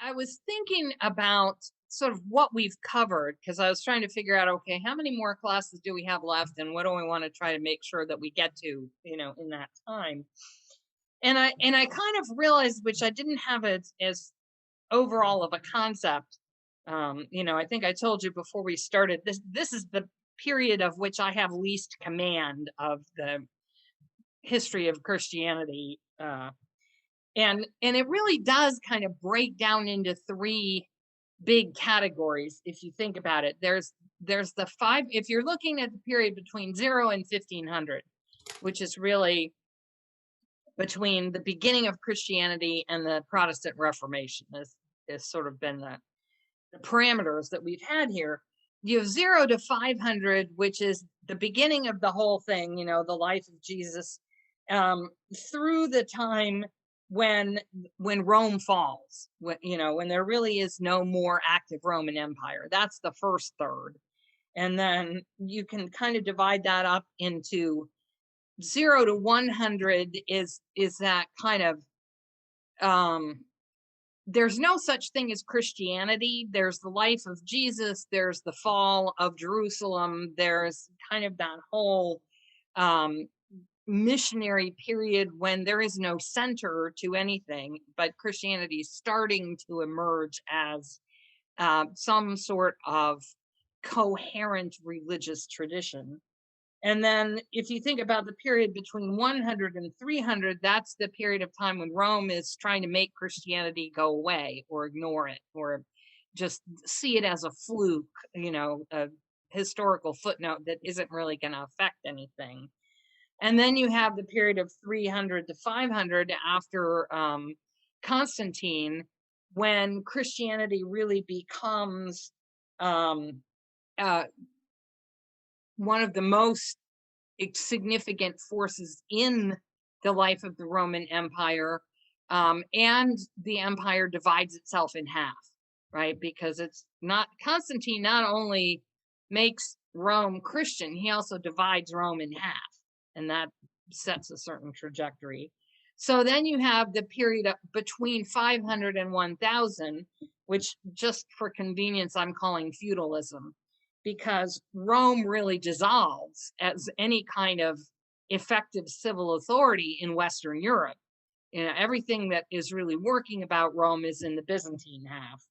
I was thinking about sort of what we've covered because I was trying to figure out, okay, how many more classes do we have left, and what do we want to try to make sure that we get to, in that time. And I kind of realized, which I didn't have as overall of a concept. I think I told you before we started, this is the period of which I have least command of the history of Christianity. And it really does kind of break down into three big categories if you think about it. There's the five, if you're looking at the period between 0 and 1500, which is really between the beginning of Christianity and the Protestant Reformation, has sort of been the parameters that we've had here. You have 0 to 500, which is the beginning of the whole thing, the life of Jesus, through the time when Rome falls, when there really is no more active Roman Empire. That's the first third. And then you can kind of divide that up into 0 to 100 is that kind of there's no such thing as Christianity. There's the life of Jesus, there's the fall of Jerusalem, there's kind of that whole missionary period when there is no center to anything, but Christianity is starting to emerge as some sort of coherent religious tradition. And then if you think about the period between 100 and 300, that's the period of time when Rome is trying to make Christianity go away or ignore it or just see it as a fluke, a historical footnote that isn't really going to affect anything. And then you have the period of 300 to 500 after Constantine, when Christianity really becomes one of the most significant forces in the life of the Roman Empire. And the empire divides itself in half, right? Because it's not, Constantine not only makes Rome Christian, he also divides Rome in half. And that sets a certain trajectory. So then you have the period between 500 and 1000, which just for convenience, I'm calling feudalism, because Rome really dissolves as any kind of effective civil authority in Western Europe. Everything that is really working about Rome is in the Byzantine half.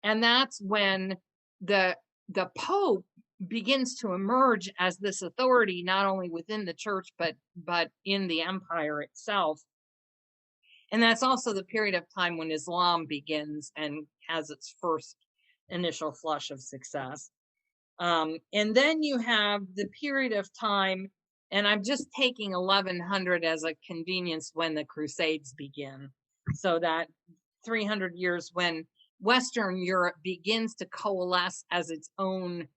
And that's when the Pope begins to emerge as this authority, not only within the church, but in the empire itself. And that's also the period of time when Islam begins and has its first initial flush of success. And then you have the period of time, and I'm just taking 1100 as a convenience, when the Crusades begin. So that 300 years when Western Europe begins to coalesce as its own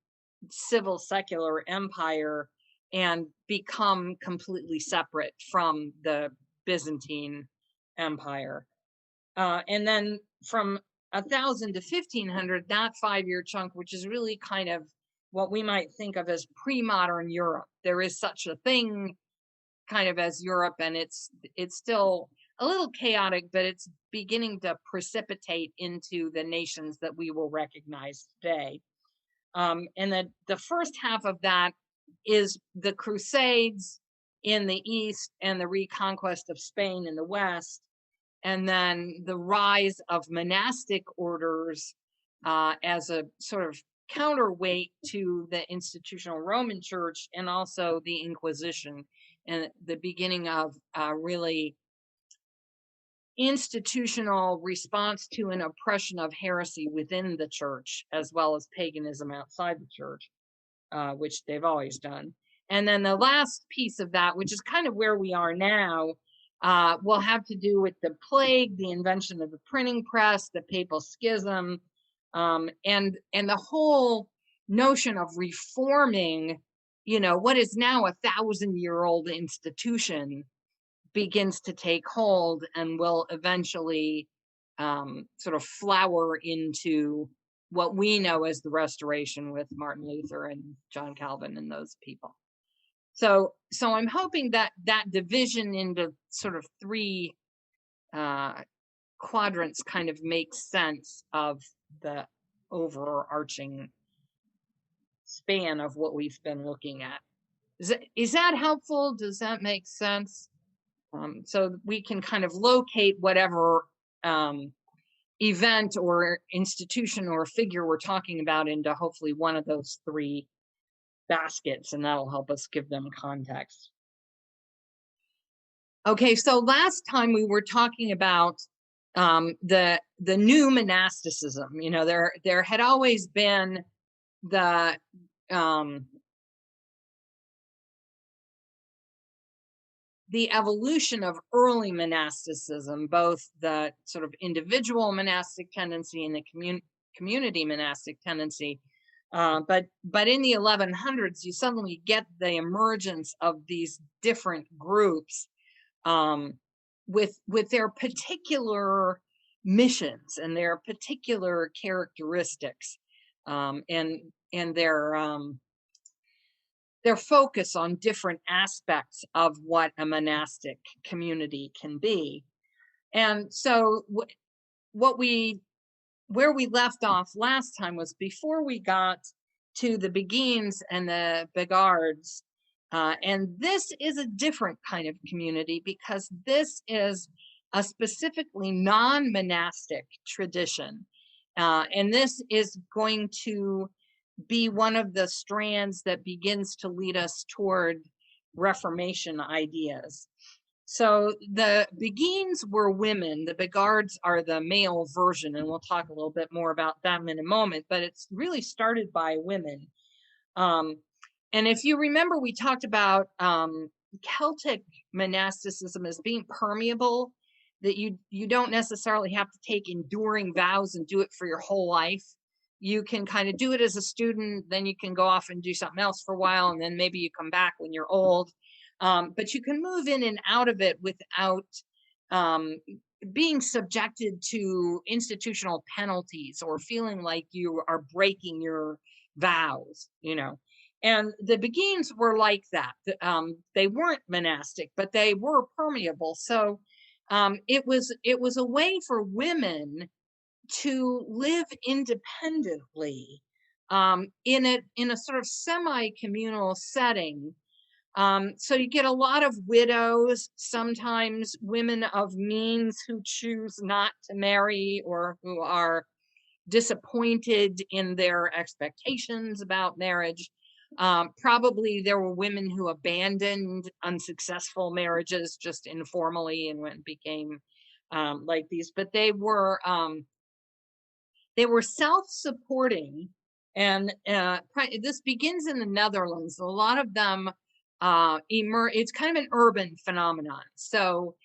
civil secular empire and become completely separate from the Byzantine Empire. And then from 1000 to 1500, that 5-year chunk, which is really kind of what we might think of as pre-modern Europe. There is such a thing kind of as Europe, and it's still a little chaotic, but it's beginning to precipitate into the nations that we will recognize today. And the first half of that is the Crusades in the East and the reconquest of Spain in the West, and then the rise of monastic orders as a sort of counterweight to the institutional Roman Church, and also the Inquisition, and the beginning of really institutional response to an oppression of heresy within the church, as well as paganism outside the church, which they've always done. And then the last piece of that, which is kind of where we are now, will have to do with the plague, the invention of the printing press, the papal schism, and the whole notion of reforming, what is now a 1,000-year-old institution begins to take hold and will eventually sort of flower into what we know as the Restoration with Martin Luther and John Calvin and those people. So I'm hoping that division into sort of three quadrants kind of make sense of the overarching span of what we've been looking at. Is that helpful? Does that make sense? So we can kind of locate whatever event or institution or figure we're talking about into hopefully one of those three baskets, and that'll help us give them context. Okay, so last time we were talking about the new monasticism. You know, there had always been the evolution of early monasticism, both the sort of individual monastic tendency and the community monastic tendency. But in the 1100s, you suddenly get the emergence of these different groups with their particular missions and their particular characteristics, and their focus on different aspects of what a monastic community can be. And so where we left off last time was before we got to the Beguines and the Begards. And this is a different kind of community because this is a specifically non-monastic tradition. And this is going to be one of the strands that begins to lead us toward Reformation ideas. So the Beguines were women, the Begards are the male version, and we'll talk a little bit more about them in a moment, but it's really started by women. And if you remember, we talked about Celtic monasticism as being permeable, that you don't necessarily have to take enduring vows and do it for your whole life. You can kind of do it as a student, then you can go off and do something else for a while, and then maybe you come back when you're old. But you can move in and out of it without being subjected to institutional penalties or feeling like you are breaking your vows, you know. And the Beguines were like that. They weren't monastic, but they were permeable. So it was a way for women to live independently in a sort of semi-communal setting. So you get a lot of widows, sometimes women of means who choose not to marry or who are disappointed in their expectations about marriage. Probably there were women who abandoned unsuccessful marriages just informally and went and became like these, but they were self-supporting, and this begins in the Netherlands. A lot of them it's kind of an urban phenomenon. So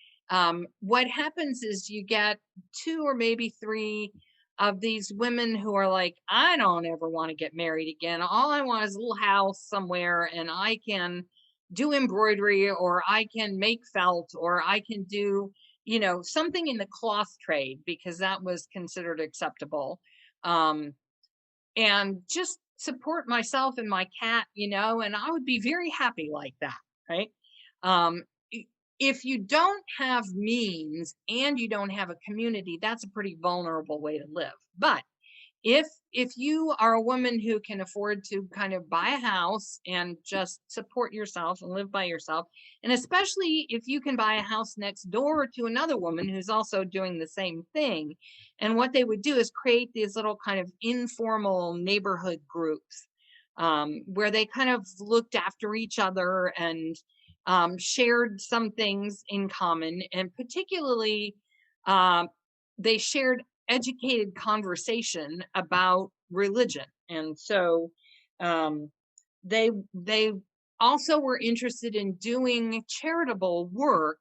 what happens is you get 2 or maybe 3 of these women who are like, I don't ever want to get married again. All I want is a little house somewhere, and I can do embroidery, or I can make felt, or I can do, you know, something in the cloth trade because that was considered acceptable. And just support myself and my cat, you know, and I would be very happy like that, right? If you don't have means and you don't have a community, that's a pretty vulnerable way to live. But if you are a woman who can afford to kind of buy a house and just support yourself and live by yourself, and especially if you can buy a house next door to another woman who's also doing the same thing, and what they would do is create these little kind of informal neighborhood groups where they kind of looked after each other and shared some things in common, and particularly they shared educated conversation about religion. And so they also were interested in doing charitable work,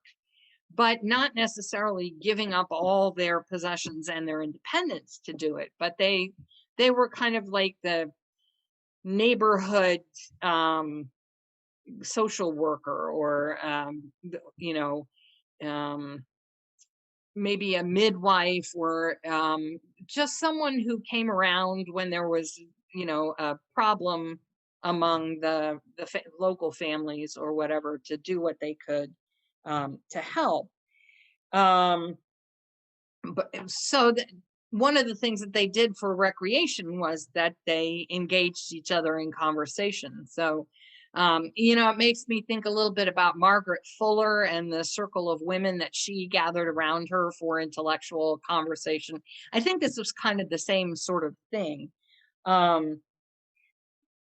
but not necessarily giving up all their possessions and their independence to do it. But they were kind of like the neighborhood social worker, or you know, maybe a midwife, or just someone who came around when there was, you know, a problem among the local families or whatever, to do what they could to help. but so that one of the things that they did for recreation was that they engaged each other in conversation. So, it makes me think a little bit about Margaret Fuller and the circle of women that she gathered around her for intellectual conversation. I think this was kind of the same sort of thing. Um,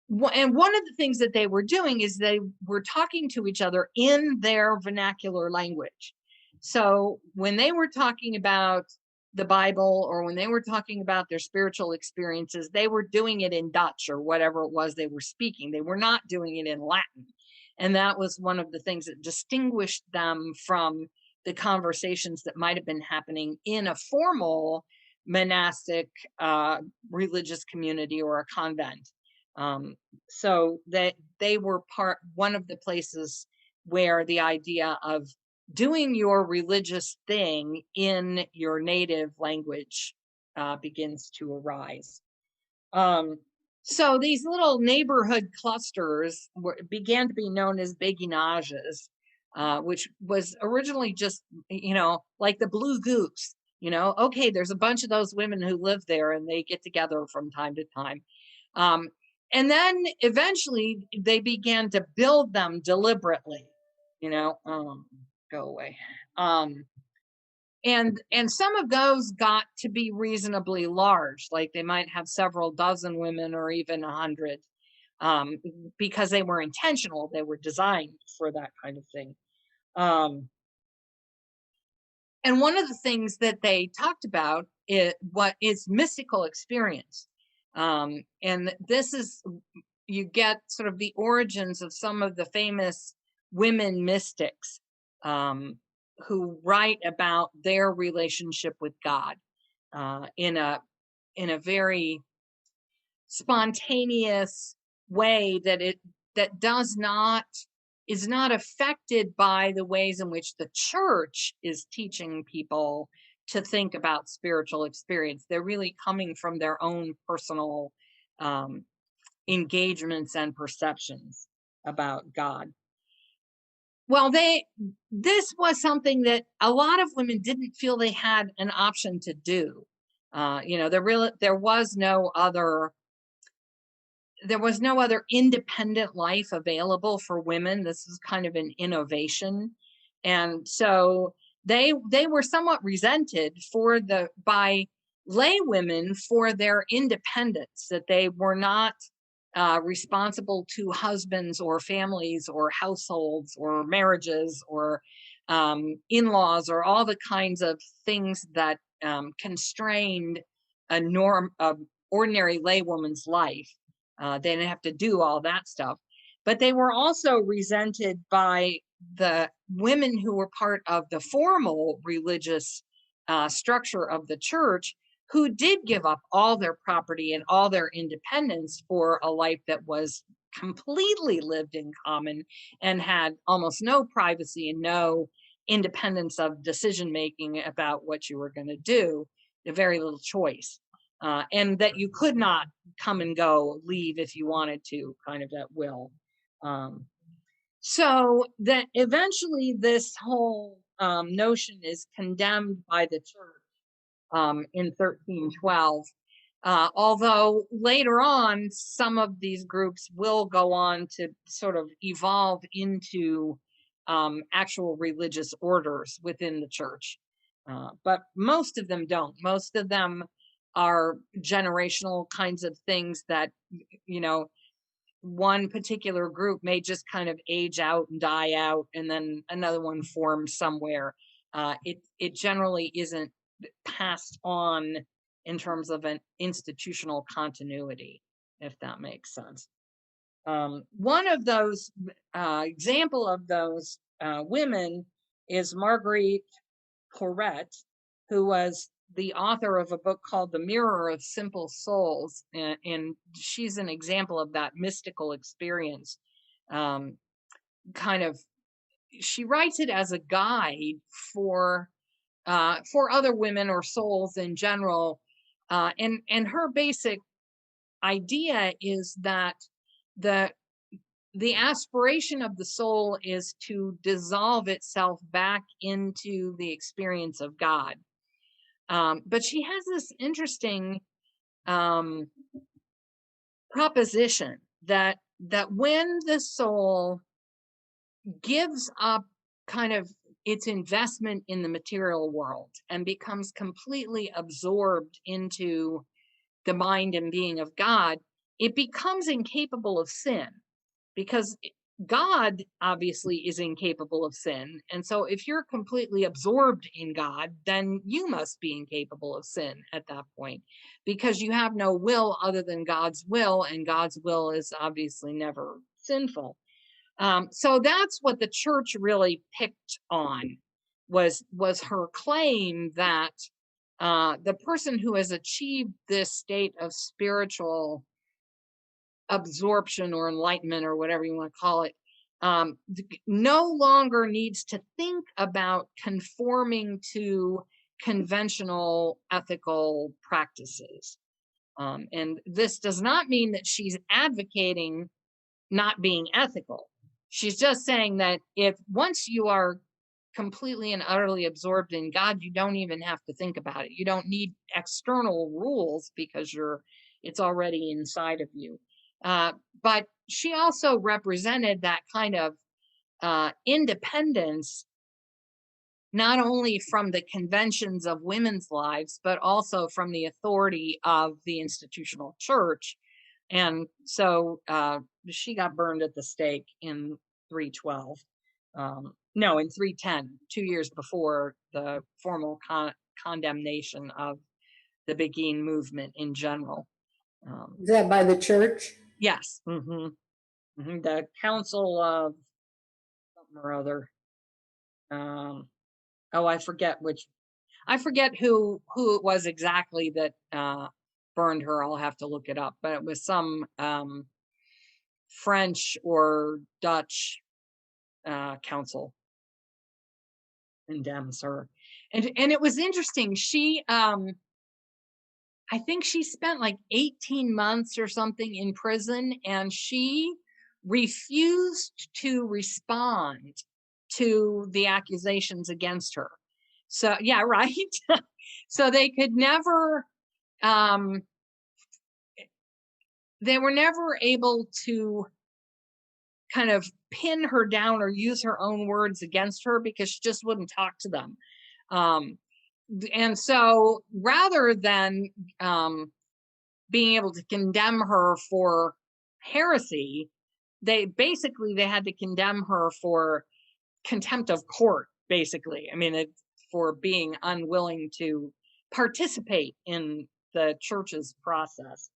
and one of the things that they were doing is they were talking to each other in their vernacular language. So when they were talking about the Bible or when they were talking about their spiritual experiences, they were doing it in Dutch or whatever it was they were speaking. They were not doing it in Latin. And that was one of the things that distinguished them from the conversations that might have been happening in a formal monastic religious community or a convent. So that they were one of the places where the idea of doing your religious thing in your native language begins to arise. So these little neighborhood clusters began to be known as beguinages, which was originally just, like the Blue Goose. Okay, there's a bunch of those women who live there and they get together from time to time. Um, and then eventually they began to build them deliberately, you know, um, go away. Um, and some of those got to be reasonably large, like they might have several dozen women or even 100, um, because they were intentional, they were designed for that kind of thing. Um, and one of the things that they talked about is what is mystical experience. And this is, you get sort of the origins of some of the famous women mystics, who write about their relationship with God in a very spontaneous way that does not is not affected by the ways in which the church is teaching people to think about spiritual experience. They're really coming from their own personal um, engagements and perceptions about God. Well, this was something that a lot of women didn't feel they had an option to do. There was no other independent life available for women. This was kind of an innovation. And so they were somewhat resented by lay women for their independence, that they were not responsible to husbands or families or households or marriages or in-laws or all the kinds of things that constrained a ordinary laywoman's life. They didn't have to do all that stuff. But they were also resented by the women who were part of the formal religious structure of the church, who did give up all their property and all their independence for a life that was completely lived in common and had almost no privacy and no independence of decision making about what you were going to do, very little choice. And that you could not come and go, leave if you wanted to, kind of at will. So that eventually this whole notion is condemned by the church in 1312. Although later on, some of these groups will go on to sort of evolve into actual religious orders within the church. But most of them don't. Most of them are generational kinds of things that, one particular group may just kind of age out and die out, and then another one forms somewhere. It generally isn't passed on in terms of an institutional continuity, if that makes sense. One of those example of those women is Marguerite Porete, who was the author of a book called The Mirror of Simple Souls, and she's an example of that mystical experience. Kind of, she writes it as a guide for other women or souls in general, and her basic idea is that the the aspiration of the soul is to dissolve itself back into the experience of God. But she has this interesting um, proposition that when the soul gives up kind of its investment in the material world and becomes completely absorbed into the mind and being of God, it becomes incapable of sin, because God obviously is incapable of sin. And so if you're completely absorbed in God, then you must be incapable of sin at that point, because you have no will other than God's will, and God's will is obviously never sinful. So that's what the church really picked on, was her claim that the person who has achieved this state of spiritual absorption or enlightenment, or whatever you want to call it, no longer needs to think about conforming to conventional ethical practices. And this does not mean that she's advocating not being ethical. She's just saying that if once you are completely and utterly absorbed in God, you don't even have to think about it. You don't need external rules, because it's already inside of you. But she also represented that kind of independence, not only from the conventions of women's lives, but also from the authority of the institutional church. And so she got burned at the stake in 312. No, in 310, 2 years before the formal condemnation of the Beguine movement in general. Is that by the church? Yes. The Council of something or other. I forget who it was exactly that burned her. I'll have to look it up, but it was some French or Dutch council condemns her. And it was interesting. She I think she spent like 18 months or something in prison, and she refused to respond to the accusations against her. So yeah, right. So they could never they were never able to kind of pin her down or use her own words against her, because she just wouldn't talk to them. And so rather than being able to condemn her for heresy, they had to condemn her for contempt of court, basically. I mean, for being unwilling to participate in the church's process.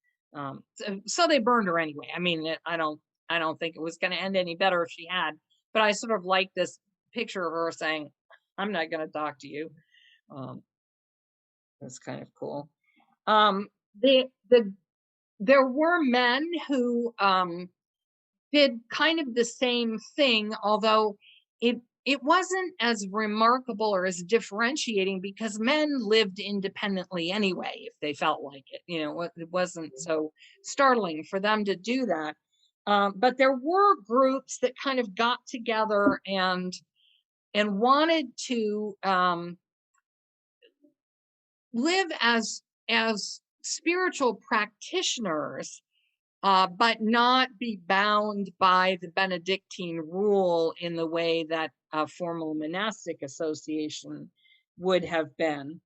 So they burned her anyway. I mean, I don't think it was going to end any better if she had, but I sort of like this picture of her saying, I'm not going to talk to you. That's kind of cool. There were men who did kind of the same thing, although it wasn't as remarkable or as differentiating, because men lived independently anyway if they felt like it. It wasn't so startling for them to do that. But there were groups that kind of got together and wanted to live as spiritual practitioners, but not be bound by the Benedictine rule in the way that a formal monastic association would have been.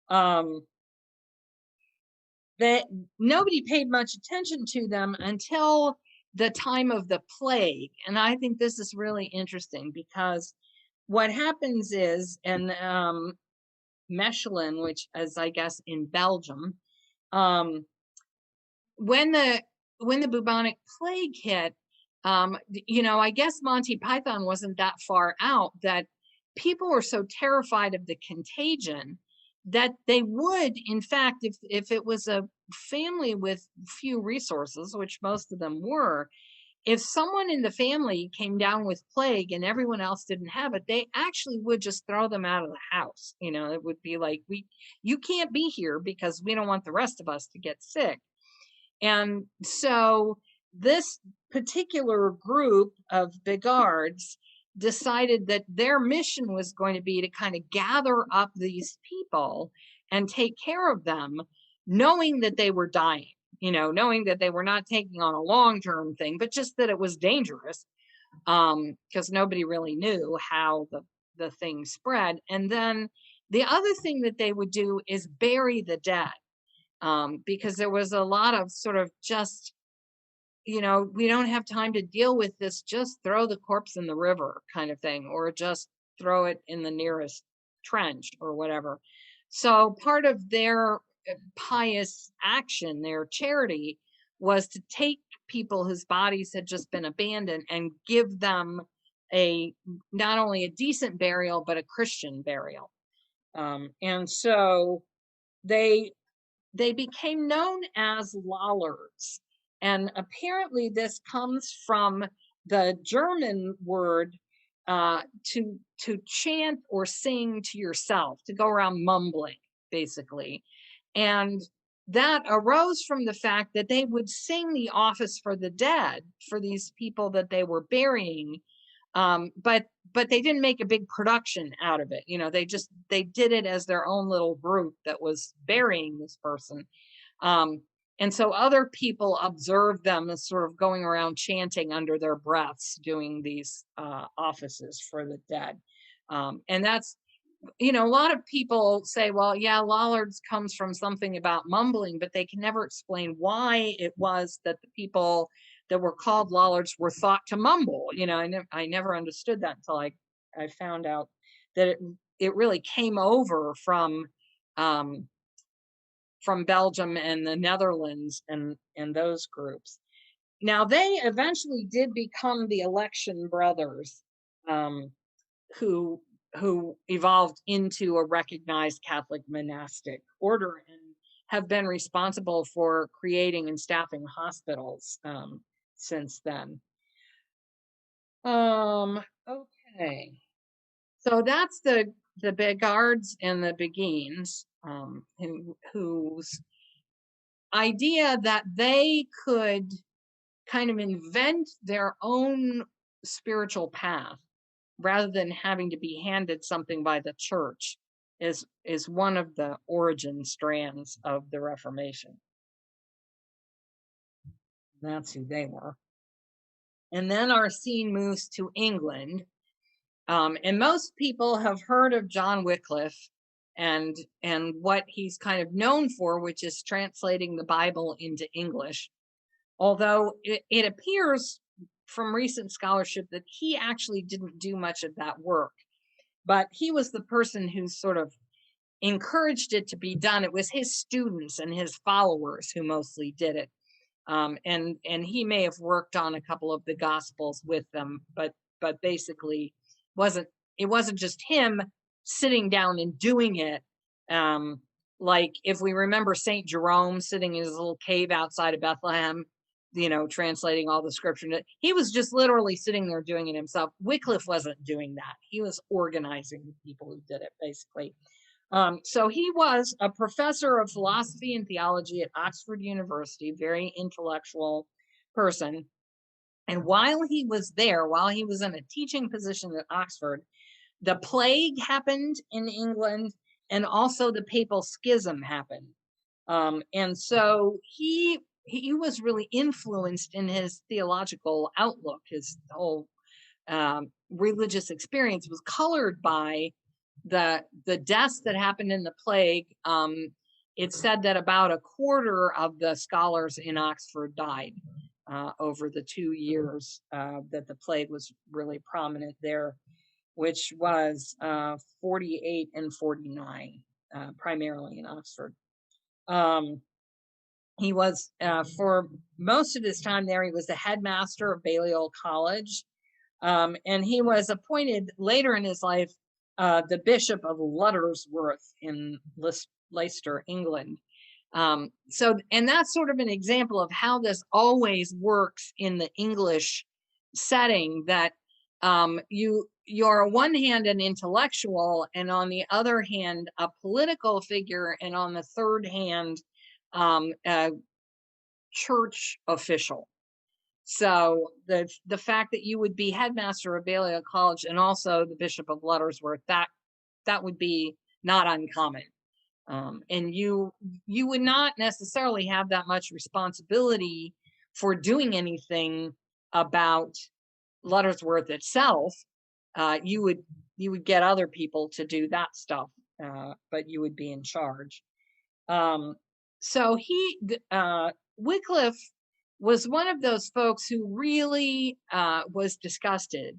That nobody paid much attention to them until the time of the plague. And I think this is really interesting, because what happens is, in Mechelen, which is, I guess, in Belgium, when the bubonic plague hit, I guess Monty Python wasn't that far out, that people were so terrified of the contagion that they would, in fact, if it was a family with few resources, which most of them were, if someone in the family came down with plague and everyone else didn't have it, they actually would just throw them out of the house. It would be like, you can't be here because we don't want the rest of us to get sick. And so this particular group of Bigards decided that their mission was going to be to kind of gather up these people and take care of them, knowing that they were dying, knowing that they were not taking on a long-term thing, but just that it was dangerous, because nobody really knew how the thing spread. And then the other thing that they would do is bury the dead, because there was a lot of sort of just, we don't have time to deal with this, just throw the corpse in the river kind of thing, or just throw it in the nearest trench or whatever. So part of their pious action, their charity, was to take people whose bodies had just been abandoned and give them not only a decent burial, but a Christian burial. And so they became known as Lollards. And apparently this comes from the German word to chant or sing to yourself, to go around mumbling, basically. And that arose from the fact that they would sing the office for the dead for these people that they were burying, but they didn't make a big production out of it. They did it as their own little group that was burying this person. And so other people observed them as sort of going around chanting under their breaths, doing these offices for the dead. And that's, a lot of people say, well, yeah, Lollards comes from something about mumbling, but they can never explain why it was that the people that were called Lollards were thought to mumble. I never understood that until I found out that it really came over from Belgium and the Netherlands and those groups. Now, they eventually did become the Election Brothers, who evolved into a recognized Catholic monastic order and have been responsible for creating and staffing hospitals since then. Okay, so that's the Begards and the Beguines, whose idea that they could kind of invent their own spiritual path rather than having to be handed something by the church is one of the origin strands of the Reformation. That's who they were. And then our scene moves to England. And most people have heard of John Wycliffe and what he's kind of known for, which is translating the Bible into English. Although it appears from recent scholarship that he actually didn't do much of that work, but he was the person who sort of encouraged it to be done. It was his students and his followers who mostly did it. And he may have worked on a couple of the Gospels with them, but basically it wasn't just him sitting down and doing it. Like if we remember St. Jerome sitting in his little cave outside of Bethlehem, translating all the scripture, he was just literally sitting there doing it himself. Wycliffe wasn't doing that. He was organizing the people who did it, basically. So he was a professor of philosophy and theology at Oxford University, very intellectual person. And while he was there, while he was in a teaching position at Oxford, the plague happened in England, and also the papal schism happened. And so he was really influenced in his theological outlook. His whole religious experience was colored by the deaths that happened in the plague. It's said that about a quarter of the scholars in Oxford died over the 2 years that the plague was really prominent there, which was 48 and 49, primarily in Oxford. He was, for most of his time there, he was the headmaster of Balliol College, and he was appointed later in his life the Bishop of Luttersworth in Leicester, England. And that's sort of an example of how this always works in the English setting, that you're on one hand an intellectual, and on the other hand a political figure, and on the third hand a church official. So the fact that you would be headmaster of Balliol College and also the Bishop of Luttersworth, that would be not uncommon. And you would not necessarily have that much responsibility for doing anything about Luttersworth itself. You would get other people to do that stuff, but you would be in charge. So Wycliffe was one of those folks who really was disgusted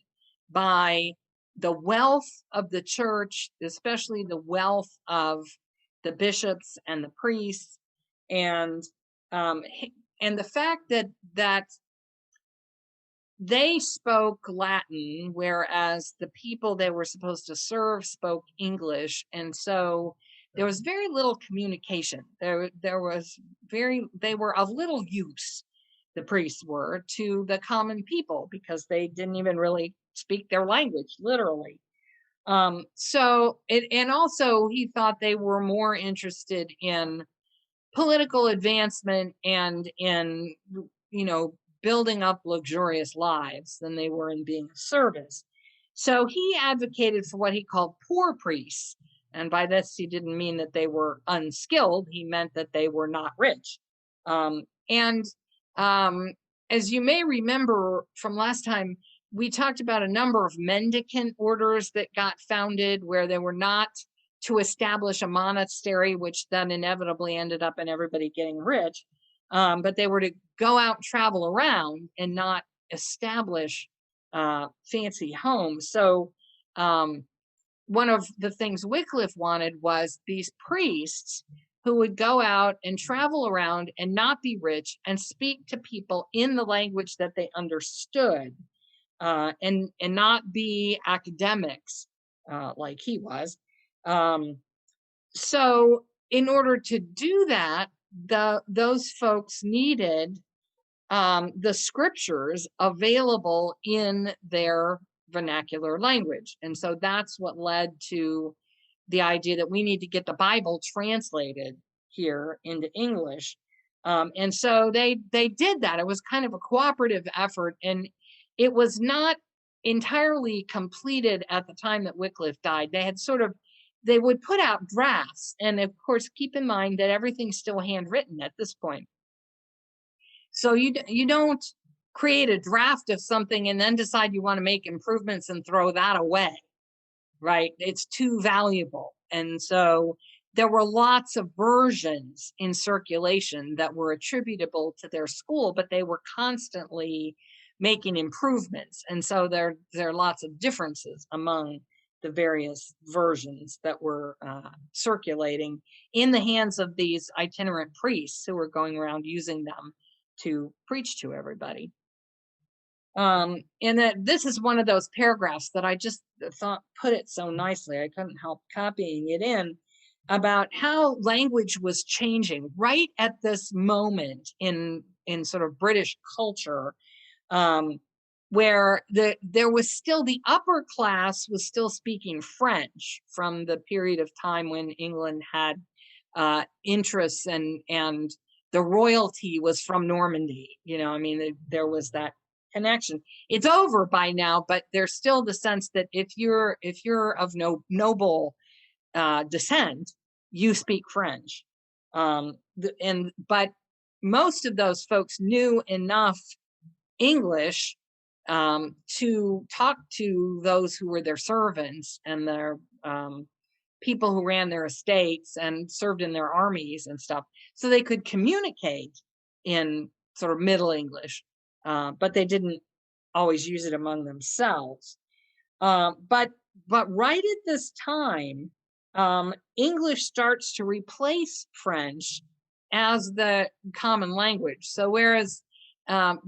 by the wealth of the church, especially the wealth of the bishops and the priests, and the fact that they spoke Latin, whereas the people they were supposed to serve spoke English, and so there was very little communication. They were of little use, the priests were, to the common people, because they didn't even really speak their language, literally. And also he thought they were more interested in political advancement and in, building up luxurious lives than they were in being of service. So he advocated for what he called poor priests. And by this, he didn't mean that they were unskilled. He meant that they were not rich. As you may remember from last time, we talked about a number of mendicant orders that got founded where they were not to establish a monastery, which then inevitably ended up in everybody getting rich. But they were to go out and travel around and not establish fancy homes. So one of the things Wycliffe wanted was these priests who would go out and travel around and not be rich and speak to people in the language that they understood, and not be academics like he was. So in order to do that, those folks needed the scriptures available in their vernacular language. And so that's what led to the idea that we need to get the Bible translated here into English. And so they did that. It was kind of a cooperative effort, and it was not entirely completed at the time that Wycliffe died. They would put out drafts, and of course, keep in mind that everything's still handwritten at this point. So you don't create a draft of something and then decide you want to make improvements and throw that away, right? It's too valuable. And so there were lots of versions in circulation that were attributable to their school, but they were constantly making improvements. And so there are lots of differences among the various versions that were circulating in the hands of these itinerant priests who were going around using them to preach to everybody. And that this is one of those paragraphs that I just thought put it so nicely. I couldn't help copying it in, about how language was changing right at this moment in sort of British culture, where there was still, the upper class was still speaking French from the period of time when England had interests, and the royalty was from Normandy. There was that connection. It's over by now, but there's still the sense that if you're of noble descent, you speak French. But most of those folks knew enough English to talk to those who were their servants and their people who ran their estates and served in their armies and stuff, so they could communicate in sort of Middle English, but they didn't always use it among themselves. But right at this time, English starts to replace French as the common language. So whereas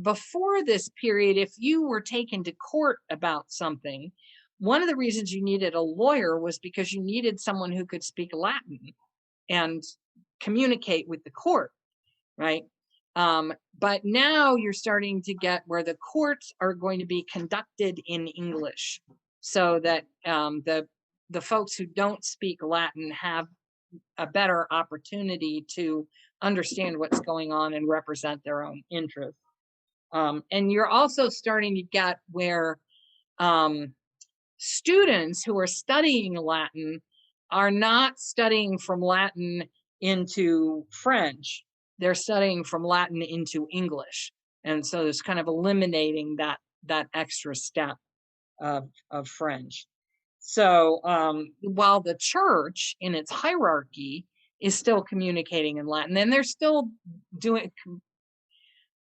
before this period, if you were taken to court about something, one of the reasons you needed a lawyer was because you needed someone who could speak Latin and communicate with the court, right? But now you're starting to get where the courts are going to be conducted in English, so that the folks who don't speak Latin have a better opportunity to understand what's going on and represent their own interests. And you're also starting to get where students who are studying Latin are not studying from Latin into French. They're studying from Latin into English. And so there's kind of eliminating that extra step of French. So while the church in its hierarchy is still communicating in Latin, and they're still doing,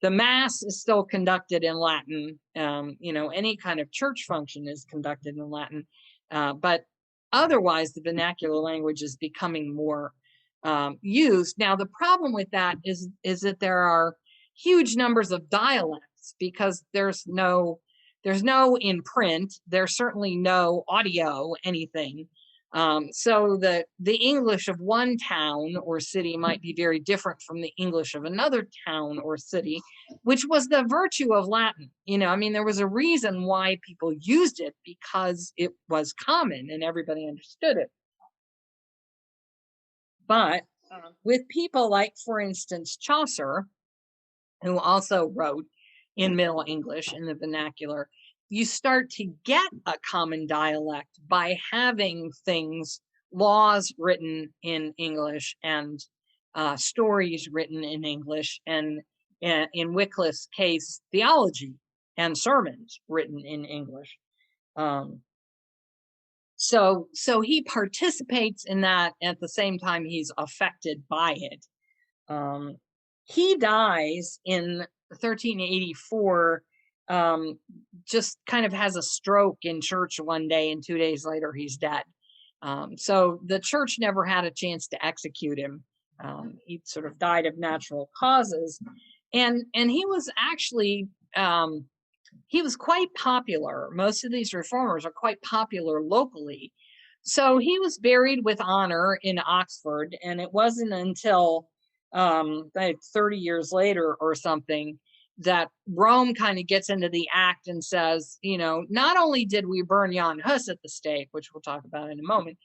the mass is still conducted in Latin. Any kind of church function is conducted in Latin, but otherwise the vernacular language is becoming more used. Now, the problem with that is that there are huge numbers of dialects because there's no in print. There's certainly no audio anything. So the English of one town or city might be very different from the English of another town or city, which was the virtue of Latin. There was a reason why people used it, because it was common and everybody understood it. But with people like, for instance, Chaucer, who also wrote in Middle English in the vernacular, you start to get a common dialect by having laws written in English and stories written in English, and in Wycliffe's case, theology and sermons written in English. So he participates in that at the same time he's affected by it. He dies in 1384, just kind of has a stroke in church one day, and 2 days later he's dead. So the church never had a chance to execute him. He sort of died of natural causes, and he was actually he was quite popular. Most of these reformers are quite popular locally. So he was buried with honor in Oxford, and it wasn't until like 30 years later or something that Rome kind of gets into the act and says, not only did we burn Jan Hus at the stake, which we'll talk about in a moment,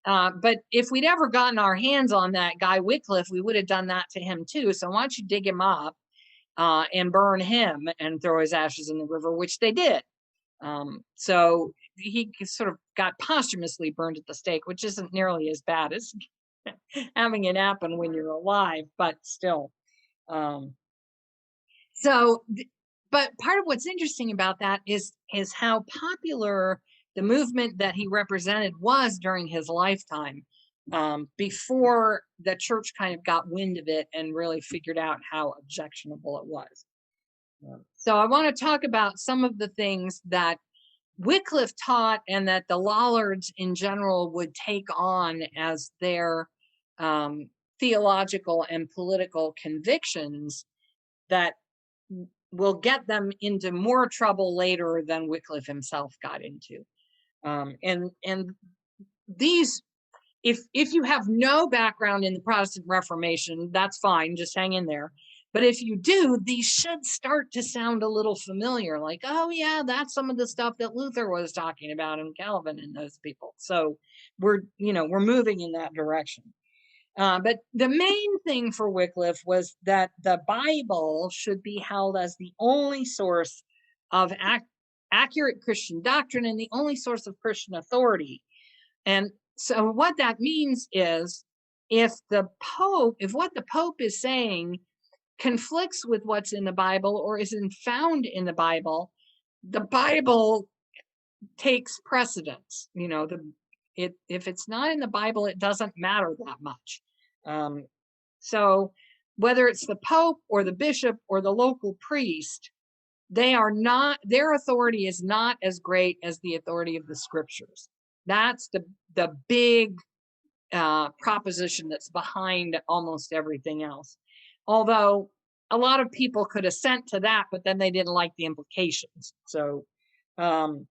but if we'd ever gotten our hands on that guy Wycliffe, we would have done that to him too. So why don't you dig him up and burn him and throw his ashes in the river, which they did. So he sort of got posthumously burned at the stake, which isn't nearly as bad as having it happen when you're alive, but still. But part of what's interesting about that is how popular the movement that he represented was during his lifetime, before the church kind of got wind of it and really figured out how objectionable it was. So I want to talk about some of the things that Wycliffe taught and that the Lollards in general would take on as their theological and political convictions that will get them into more trouble later than Wycliffe himself got into. And these, if you have no background in the Protestant Reformation, that's fine, just hang in there. But if you do, these should start to sound a little familiar, like, oh yeah, that's some of the stuff that Luther was talking about and Calvin and those people. So we're moving in that direction. But the main thing for Wycliffe was that the Bible should be held as the only source of accurate Christian doctrine and the only source of Christian authority. And so what that means is if what the Pope is saying conflicts with what's in the Bible or isn't found in the Bible takes precedence. If it's not in the Bible, it doesn't matter that much. So whether it's the Pope or the bishop or the local priest, their authority is not as great as the authority of the scriptures. That's the big proposition that's behind almost everything else. Although a lot of people could assent to that, but then they didn't like the implications. So the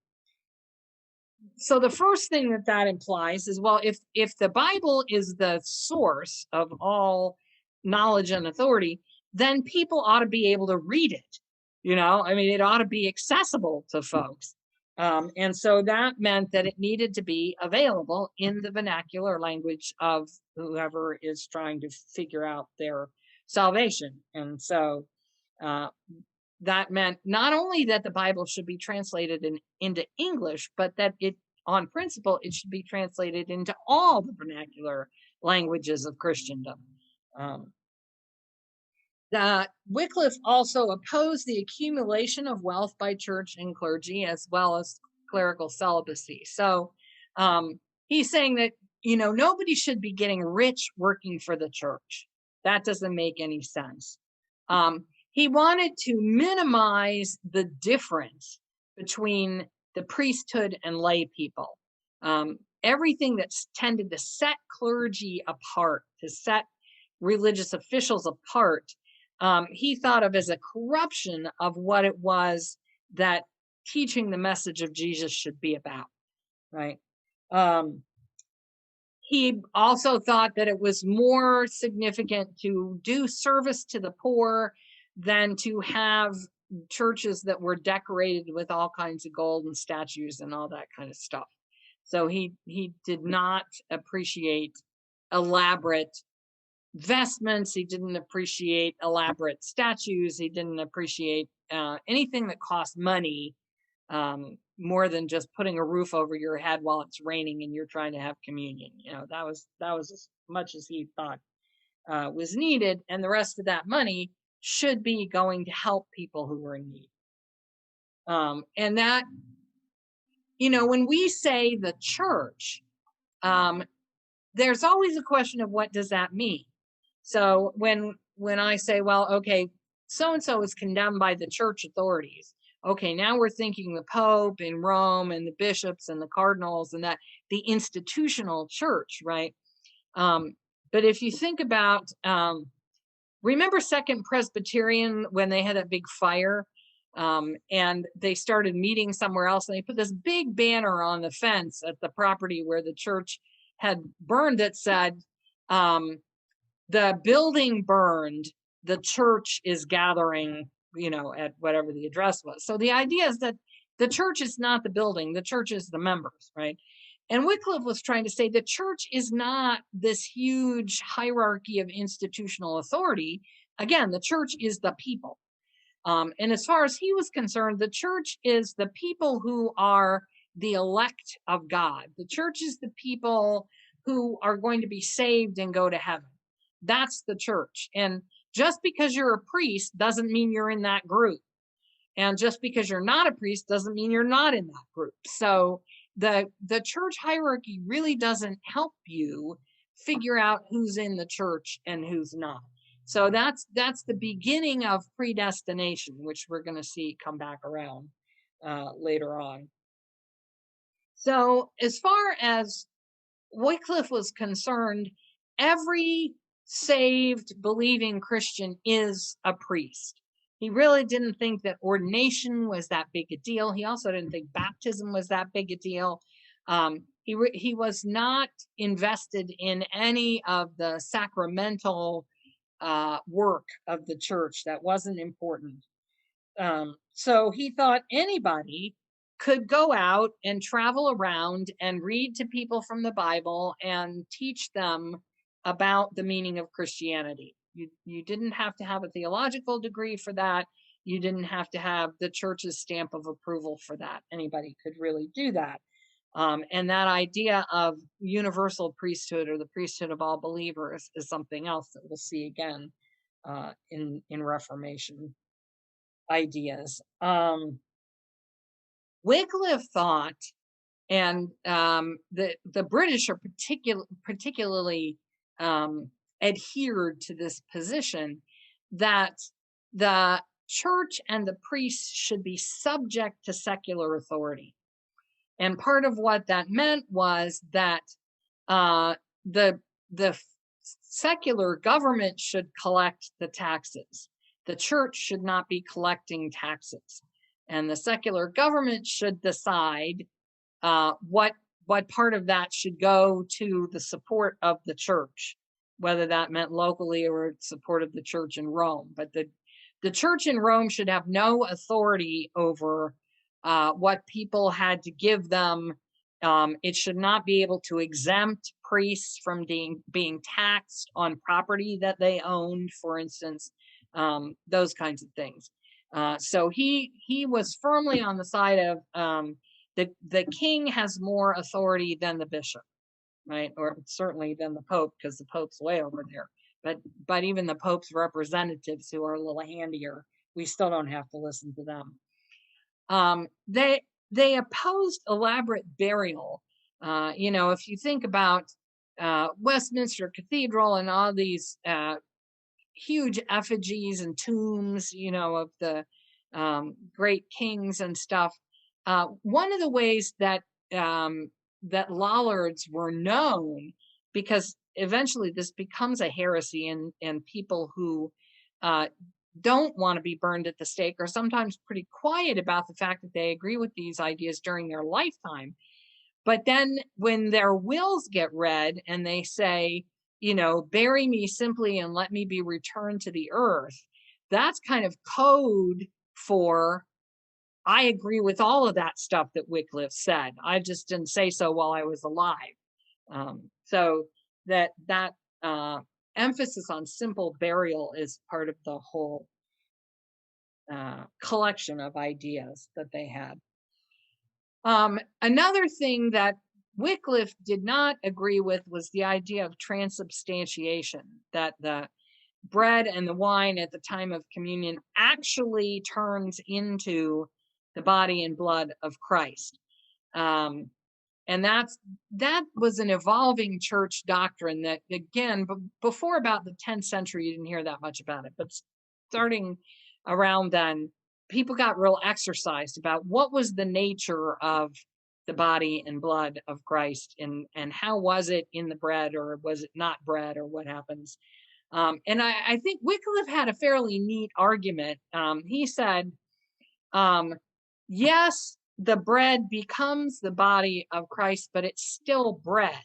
first thing that implies is, well, if the Bible is the source of all knowledge and authority, then people ought to be able to read it. It ought to be accessible to folks. And so that meant that it needed to be available in the vernacular language of whoever is trying to figure out their salvation. And so that meant not only that the Bible should be translated into English, but that it, on principle, it should be translated into all the vernacular languages of Christendom. Wycliffe also opposed the accumulation of wealth by church and clergy, as well as clerical celibacy. So he's saying that, nobody should be getting rich working for the church. That doesn't make any sense. He wanted to minimize the difference between the priesthood and lay people. Everything that's tended to set clergy apart, to set religious officials apart, he thought of as a corruption of what it was that teaching the message of Jesus should be about, right? He also thought that it was more significant to do service to the poor than to have churches that were decorated with all kinds of gold and statues and all that kind of stuff. So he did not appreciate elaborate vestments. He didn't appreciate elaborate statues. He didn't appreciate anything that cost money more than just putting a roof over your head while it's raining and you're trying to have communion. That was as much as he thought was needed, and the rest of that money should be going to help people who were in need. And that, when we say the church, there's always a question of what does that mean. So when I say, well, okay, so-and-so is condemned by the church authorities. Okay, now we're thinking the Pope in Rome and the bishops and the cardinals and that, the institutional church, right? But if you think about, remember Second Presbyterian when they had that big fire and they started meeting somewhere else, and they put this big banner on the fence at the property where the church had burned that said, the building burned, the church is gathering, at whatever the address was. So the idea is that the church is not the building, the church is the members, right? And Wycliffe was trying to say the church is not this huge hierarchy of institutional authority. Again, the church is the people. And as far as he was concerned, the church is the people who are the elect of God. The church is the people who are going to be saved and go to heaven. That's the church. And just because you're a priest doesn't mean you're in that group. And just because you're not a priest doesn't mean you're not in that group. So the church hierarchy really doesn't help you figure out who's in the church and who's not. So that's the beginning of predestination, which we're going to see come back around later on. So as far as Wycliffe was concerned, every saved, believing Christian is a priest. He really didn't think that ordination was that big a deal. He also didn't think baptism was that big a deal. He was not invested in any of the sacramental work of the church. That wasn't important. So he thought anybody could go out and travel around and read to people from the Bible and teach them about the meaning of Christianity. You didn't have to have a theological degree for that. You didn't have to have the church's stamp of approval for that. Anybody could really do that. And that idea of universal priesthood or the priesthood of all believers is something else that we'll see again in Reformation ideas. Wycliffe thought, and the British are particularly adhered to this position, that the church and the priests should be subject to secular authority. And part of what that meant was that the secular government should collect the taxes. The church should not be collecting taxes. And the secular government should decide what part of that should go to the support of the church, whether that meant locally or support of the church in Rome. But the church in Rome should have no authority over what people had to give them. It should not be able to exempt priests from being taxed on property that they owned, for instance, those kinds of things. So he was firmly on the side of the king has more authority than the bishop, right? Or certainly than the Pope, because the Pope's way over there. But even the Pope's representatives, who are a little handier, we still don't have to listen to them. They opposed elaborate burial. If you think about Westminster Cathedral and all these huge effigies and tombs, of the great kings and stuff. One of the ways that that Lollards were known, because eventually this becomes a heresy, and people who don't want to be burned at the stake are sometimes pretty quiet about the fact that they agree with these ideas during their lifetime. But then when their wills get read and they say, bury me simply and let me be returned to the earth, that's kind of code for, I agree with all of that stuff that Wycliffe said. I just didn't say so while I was alive. So that emphasis on simple burial is part of the whole collection of ideas that they had. Another thing that Wycliffe did not agree with was the idea of transubstantiation, that the bread and the wine at the time of communion actually turns into the body and blood of Christ. And that was an evolving church doctrine that, again, before about the 10th century, you didn't hear that much about it. But starting around then, people got real exercised about what was the nature of the body and blood of Christ, and how was it in the bread, or was it not bread, or what happens. And I think Wycliffe had a fairly neat argument. He said, yes, the bread becomes the body of Christ, but it's still bread.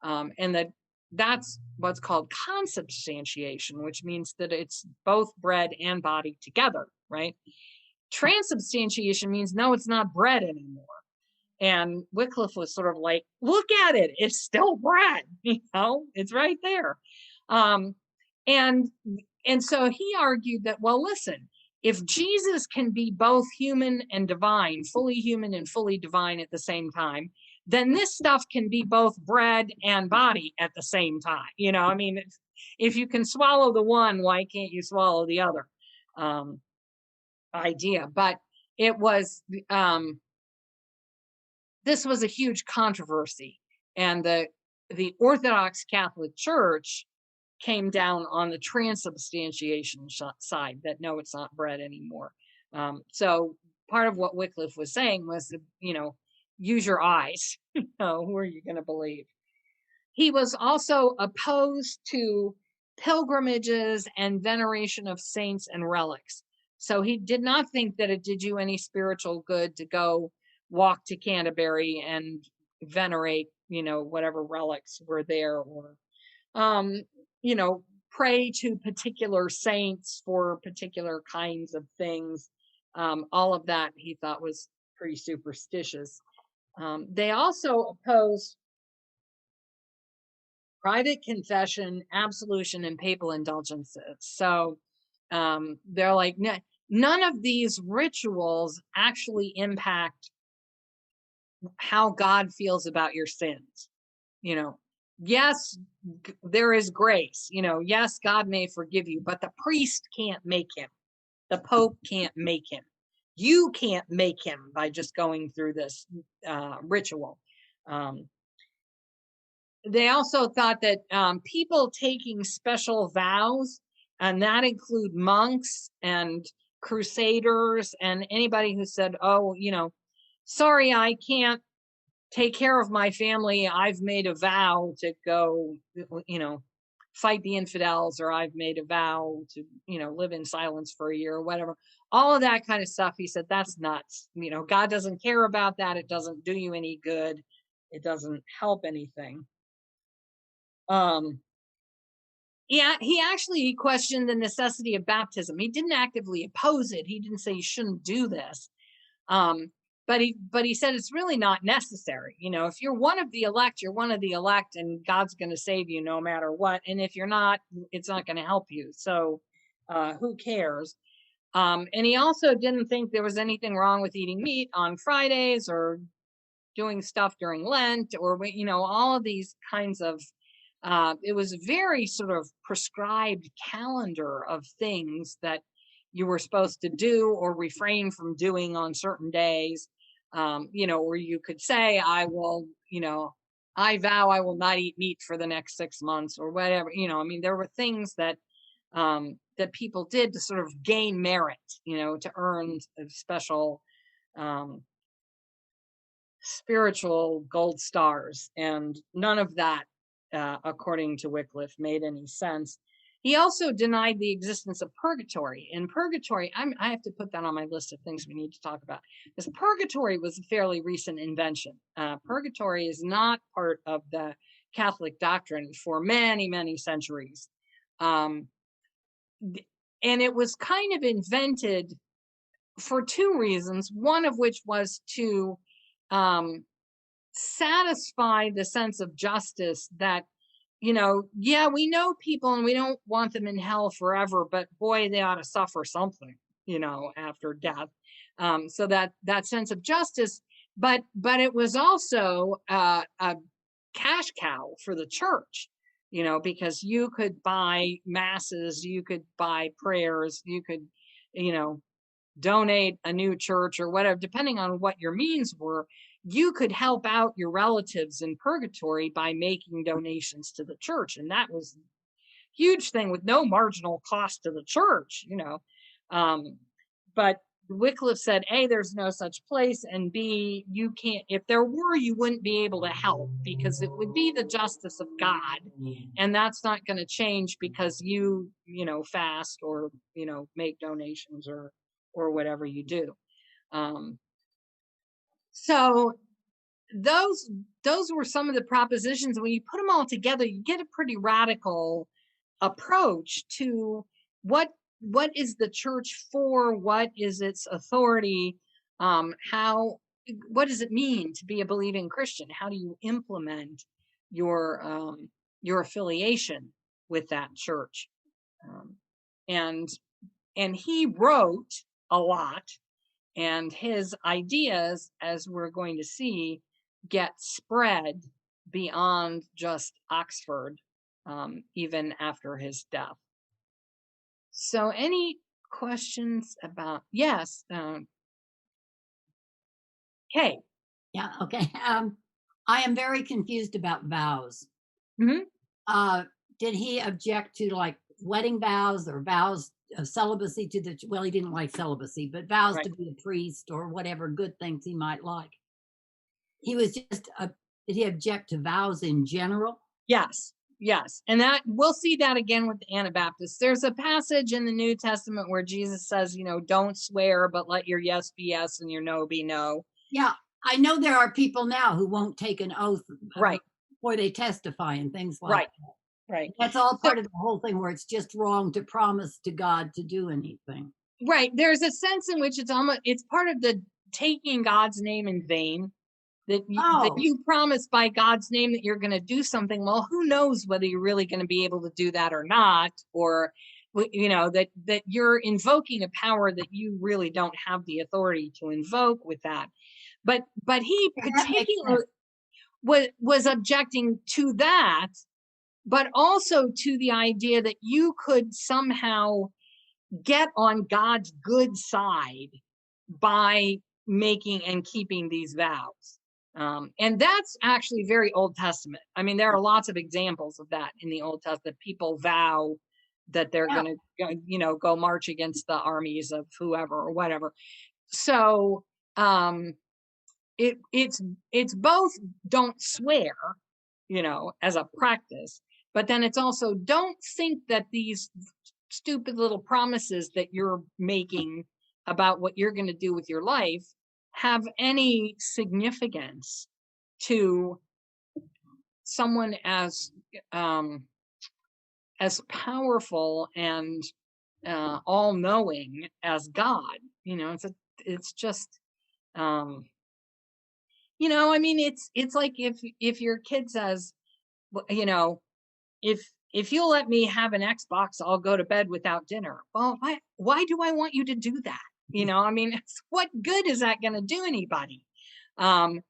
And that's what's called consubstantiation, which means that it's both bread and body together, right? Transubstantiation means, no, it's not bread anymore. And Wycliffe was sort of like, look at it, it's still bread, it's right there. And so he argued that, well, listen, if Jesus can be both human and divine, fully human and fully divine at the same time, then this stuff can be both bread and body at the same time. If you can swallow the one, why can't you swallow the other? Idea. But it was this was a huge controversy, and the Orthodox Catholic Church came down on the transubstantiation side, that no, it's not bread anymore. So part of what Wycliffe was saying was, use your eyes. Who are you going to believe? He was also opposed to pilgrimages and veneration of saints and relics. So he did not think that it did you any spiritual good to go walk to Canterbury and venerate, whatever relics were there, or pray to particular saints for particular kinds of things. All of that he thought was pretty superstitious. They also opposed private confession, absolution, and papal indulgences. So they're like, none of these rituals actually impact how God feels about your sins. Yes, there is grace. Yes, God may forgive you, but the priest can't make him. The Pope can't make him. You can't make him by just going through this ritual. They also thought that people taking special vows, and that include monks and crusaders and anybody who said, oh, sorry, I can't take care of my family. I've made a vow to go, fight the infidels, or I've made a vow to, live in silence for a year, or whatever. All of that kind of stuff. He said, that's nuts. God doesn't care about that. It doesn't do you any good. It doesn't help anything. Yeah, he questioned the necessity of baptism. He didn't actively oppose it. He didn't say you shouldn't do this. But he said it's really not necessary. If you're one of the elect, you're one of the elect, and God's going to save you no matter what. And if you're not, it's not going to help you. So who cares? And he also didn't think there was anything wrong with eating meat on Fridays or doing stuff during Lent, or all of these kinds of it was a very sort of prescribed calendar of things that you were supposed to do or refrain from doing on certain days. Or you could say, I vow I will not eat meat for the next 6 months or whatever. There were things that people did to sort of gain merit, to earn a special um, spiritual gold stars, and none of that, according to Wycliffe, made any sense. He also denied the existence of purgatory. And purgatory, I have to put that on my list of things we need to talk about, because purgatory was a fairly recent invention. Purgatory is not part of the Catholic doctrine for many, many centuries. And it was kind of invented for two reasons, one of which was to satisfy the sense of justice that, yeah, we know people and we don't want them in hell forever, but boy, they ought to suffer something, after death. So that sense of justice, but it was also a cash cow for the church, because you could buy masses, you could buy prayers, you could, donate a new church or whatever, depending on what your means were. You could help out your relatives in purgatory by making donations to the church. And that was a huge thing with no marginal cost to the church, But Wycliffe said, A, there's no such place, and B, you can't, if there were, you wouldn't be able to help, because it would be the justice of God. And that's not going to change because you fast or, make donations or whatever you do. So those were some of the propositions. When you put them all together, you get a pretty radical approach to what is the church for, what is its authority, what does it mean to be a believing Christian, how do you implement your affiliation with that church. And he wrote a lot, and his ideas, as we're going to see, get spread beyond just Oxford, even after his death. So any questions about, yes, Kay. Yeah, okay. I am very confused about vows. Mm-hmm. Did he object to like wedding vows or vows of celibacy well, he didn't like celibacy, but vows Right. to be a priest or whatever good things he might like? He was just, did he object to vows in general? Yes. And that we'll see that again with the Anabaptists. There's a passage in the New Testament where Jesus says, don't swear, but let your yes be yes and your no be no. Yeah, I know there are people now who won't take an oath, right, before they testify and things like that. Right. That's all part of the whole thing, where it's just wrong to promise to God to do anything. Right. There's a sense in which it's part of the taking God's name in vain. That you promise by God's name that you're going to do something. Well, who knows whether you're really going to be able to do that or not, or that you're invoking a power that you really don't have the authority to invoke with that. But he particularly was objecting to that, but also to the idea that you could somehow get on God's good side by making and keeping these vows. And that's actually very Old Testament. I mean, there are lots of examples of that in the Old Testament. People vow that they're going to, go march against the armies of whoever or whatever. So it's both don't swear, as a practice, but then it's also don't think that these stupid little promises that you're making about what you're going to do with your life have any significance to someone as powerful and all-knowing as God. It's just I mean, it's like if your kid says, if if you'll let me have an Xbox, I'll go to bed without dinner. Well, why do I want you to do that? You know, I mean, what good is that going to do anybody? And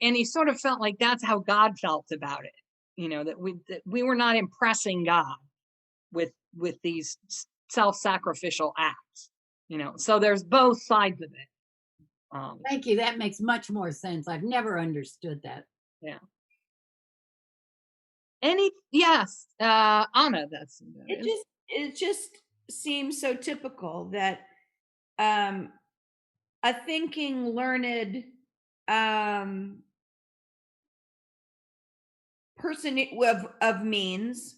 he sort of felt like that's how God felt about it. You know, that we were not impressing God with these self-sacrificial acts. You know, so there's both sides of it. Thank you. That makes much more sense. I've never understood that. Yeah. Yes, Anna, that's it just seems so typical that a thinking, learned person of means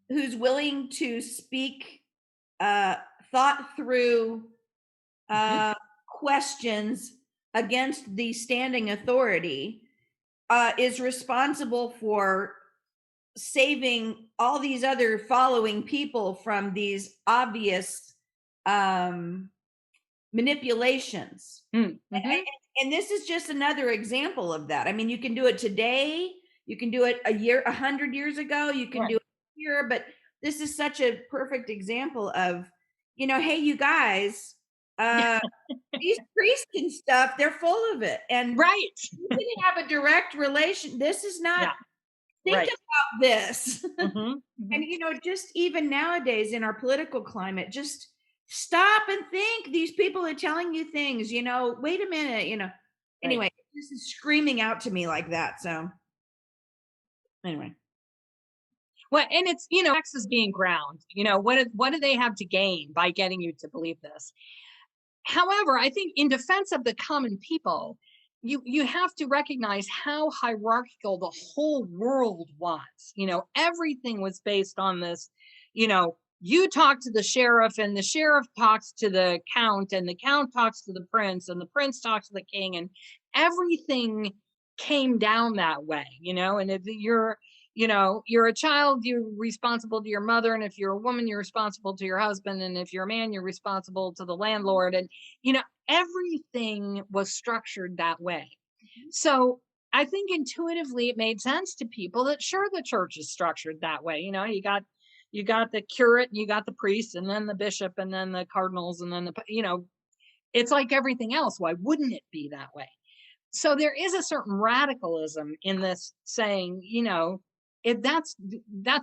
who's willing to speak thought through questions against the standing authority is responsible for saving all these other following people from these obvious manipulations. And this is just another example of that. I mean, you can do it today, you can do it 100 years ago, you can do it here, but this is such a perfect example of, you know, hey, you guys, these priests and stuff, they're full of it. And you didn't have a direct relation. This is not, think about this. And, you know, just even nowadays in our political climate, just stop and think. These people are telling you things, you know, wait a minute, you know. Anyway, this is screaming out to me like that. So anyway. Well, and it's, you know, X is being ground. You know, what do they have to gain by getting you to believe this? However, I think in defense of the common people, you have to recognize how hierarchical the whole world was. You know, everything was based on this, you know, you talk to the sheriff and the sheriff talks to the count and the count talks to the prince and the prince talks to the king, and everything came down that way, you know. And if you're, you know, you're a child, you're responsible to your mother, and if you're a woman, you're responsible to your husband, and if you're a man, you're responsible to the landlord. And, you know, everything was structured that way. So I think intuitively it made sense to people that sure, the church is structured that way. You know, you got the curate, and you got the priest, and then the bishop, and then the cardinals, and then the, you know, it's like everything else. Why wouldn't it be that way? So there is a certain radicalism in this saying, you know, if that's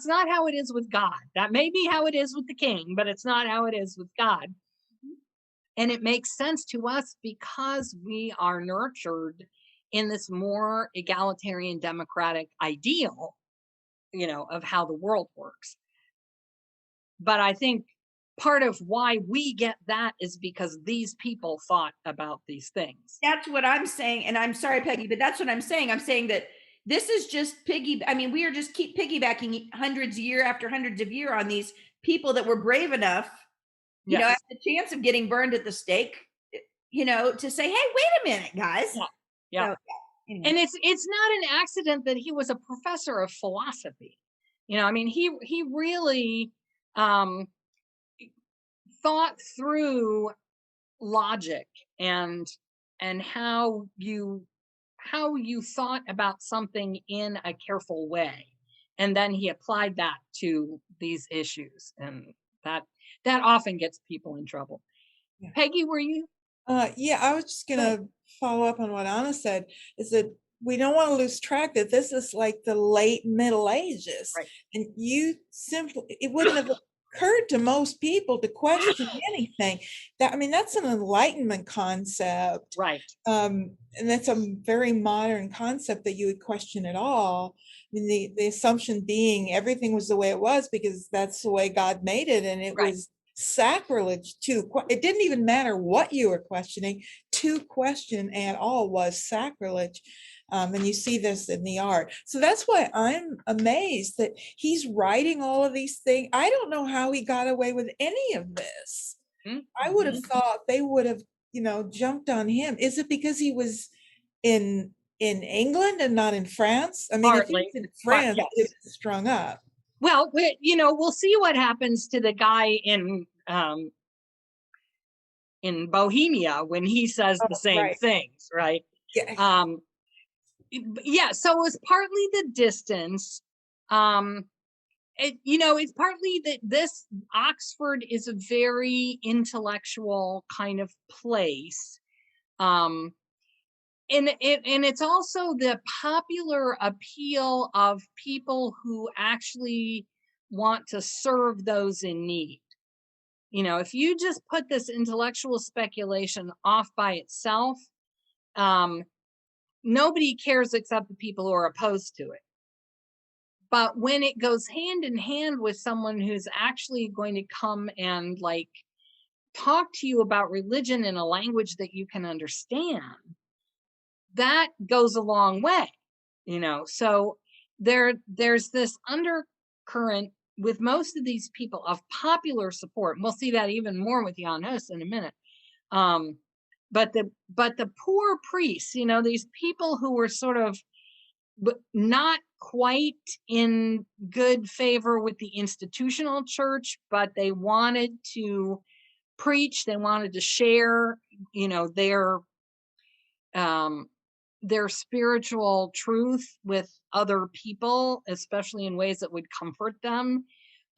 not how it is with God. That may be how it is with the king, but it's not how it is with God. And it makes sense to us because we are nurtured in this more egalitarian democratic ideal, you know, of how the world works. But I think part of why we get that is because these people thought about these things. That's what I'm saying. And I'm sorry, Peggy, but that's what I'm saying. I'm saying that this is just I mean, we are just keep piggybacking hundreds of year after hundreds of year on these people that were brave enough, you know, at the chance of getting burned at the stake, you know, to say, hey, wait a minute, guys. So, anyway. And it's not an accident that he was a professor of philosophy. You know, I mean, he really thought through logic and how you thought about something in a careful way, and then he applied that to these issues, and that often gets people in trouble. Peggy, were you? Yeah, I was just gonna follow up on what Anna said, is that we don't want to lose track that this is like the late Middle Ages, and it wouldn't have occurred to most people to question anything. I mean, that's an Enlightenment concept, right? And that's a very modern concept that you would question at all. I mean, the assumption being everything was the way it was because that's the way God made it, and it was sacrilege it didn't even matter what you were questioning. To question at all was sacrilege. And you see this in the art. So that's why I'm amazed that he's writing all of these things. I don't know how he got away with any of this. I would have thought they would have, you know, jumped on him. Is it because he was in England and not in France? I mean, Partly. if he was in France, it was strung up. Well, you know, we'll see what happens to the guy in Bohemia when he says the same things, right? Yeah. So it was partly the distance, and it's partly that this Oxford is a very intellectual kind of place. And it's also the popular appeal of people who actually want to serve those in need. If you just put this intellectual speculation off by itself, nobody cares except the people who are opposed to it. But when it goes hand in hand with someone who's actually going to come and like talk to you about religion in a language that you can understand, that goes a long way, So there's this undercurrent with most of these people of popular support. And we'll see that even more with Jan Hus in a minute. But the poor priests, these people who were sort of not quite in good favor with the institutional church, but they wanted to preach, they wanted to share, their spiritual truth with other people, especially in ways that would comfort them.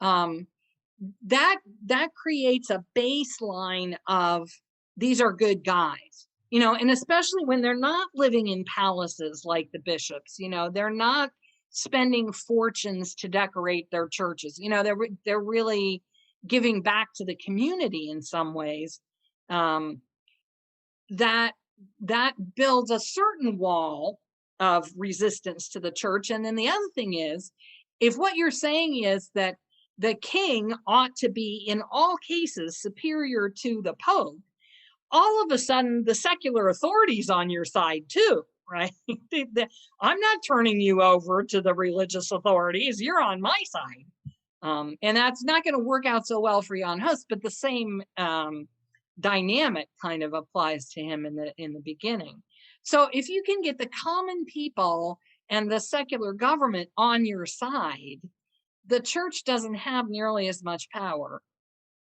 That creates a baseline of these are good guys, and especially when they're not living in palaces like the bishops, they're not spending fortunes to decorate their churches, they're really giving back to the community in some ways. That builds a certain wall of resistance to the church. And then the other thing is, if what you're saying is that the king ought to be in all cases superior to the pope, all of a sudden the secular authorities on your side too, right? I'm not turning you over to the religious authorities, you're on my side. And that's not going to work out so well for Jan Hus, but the same dynamic kind of applies to him in the beginning. So if you can get the common people and the secular government on your side, the church doesn't have nearly as much power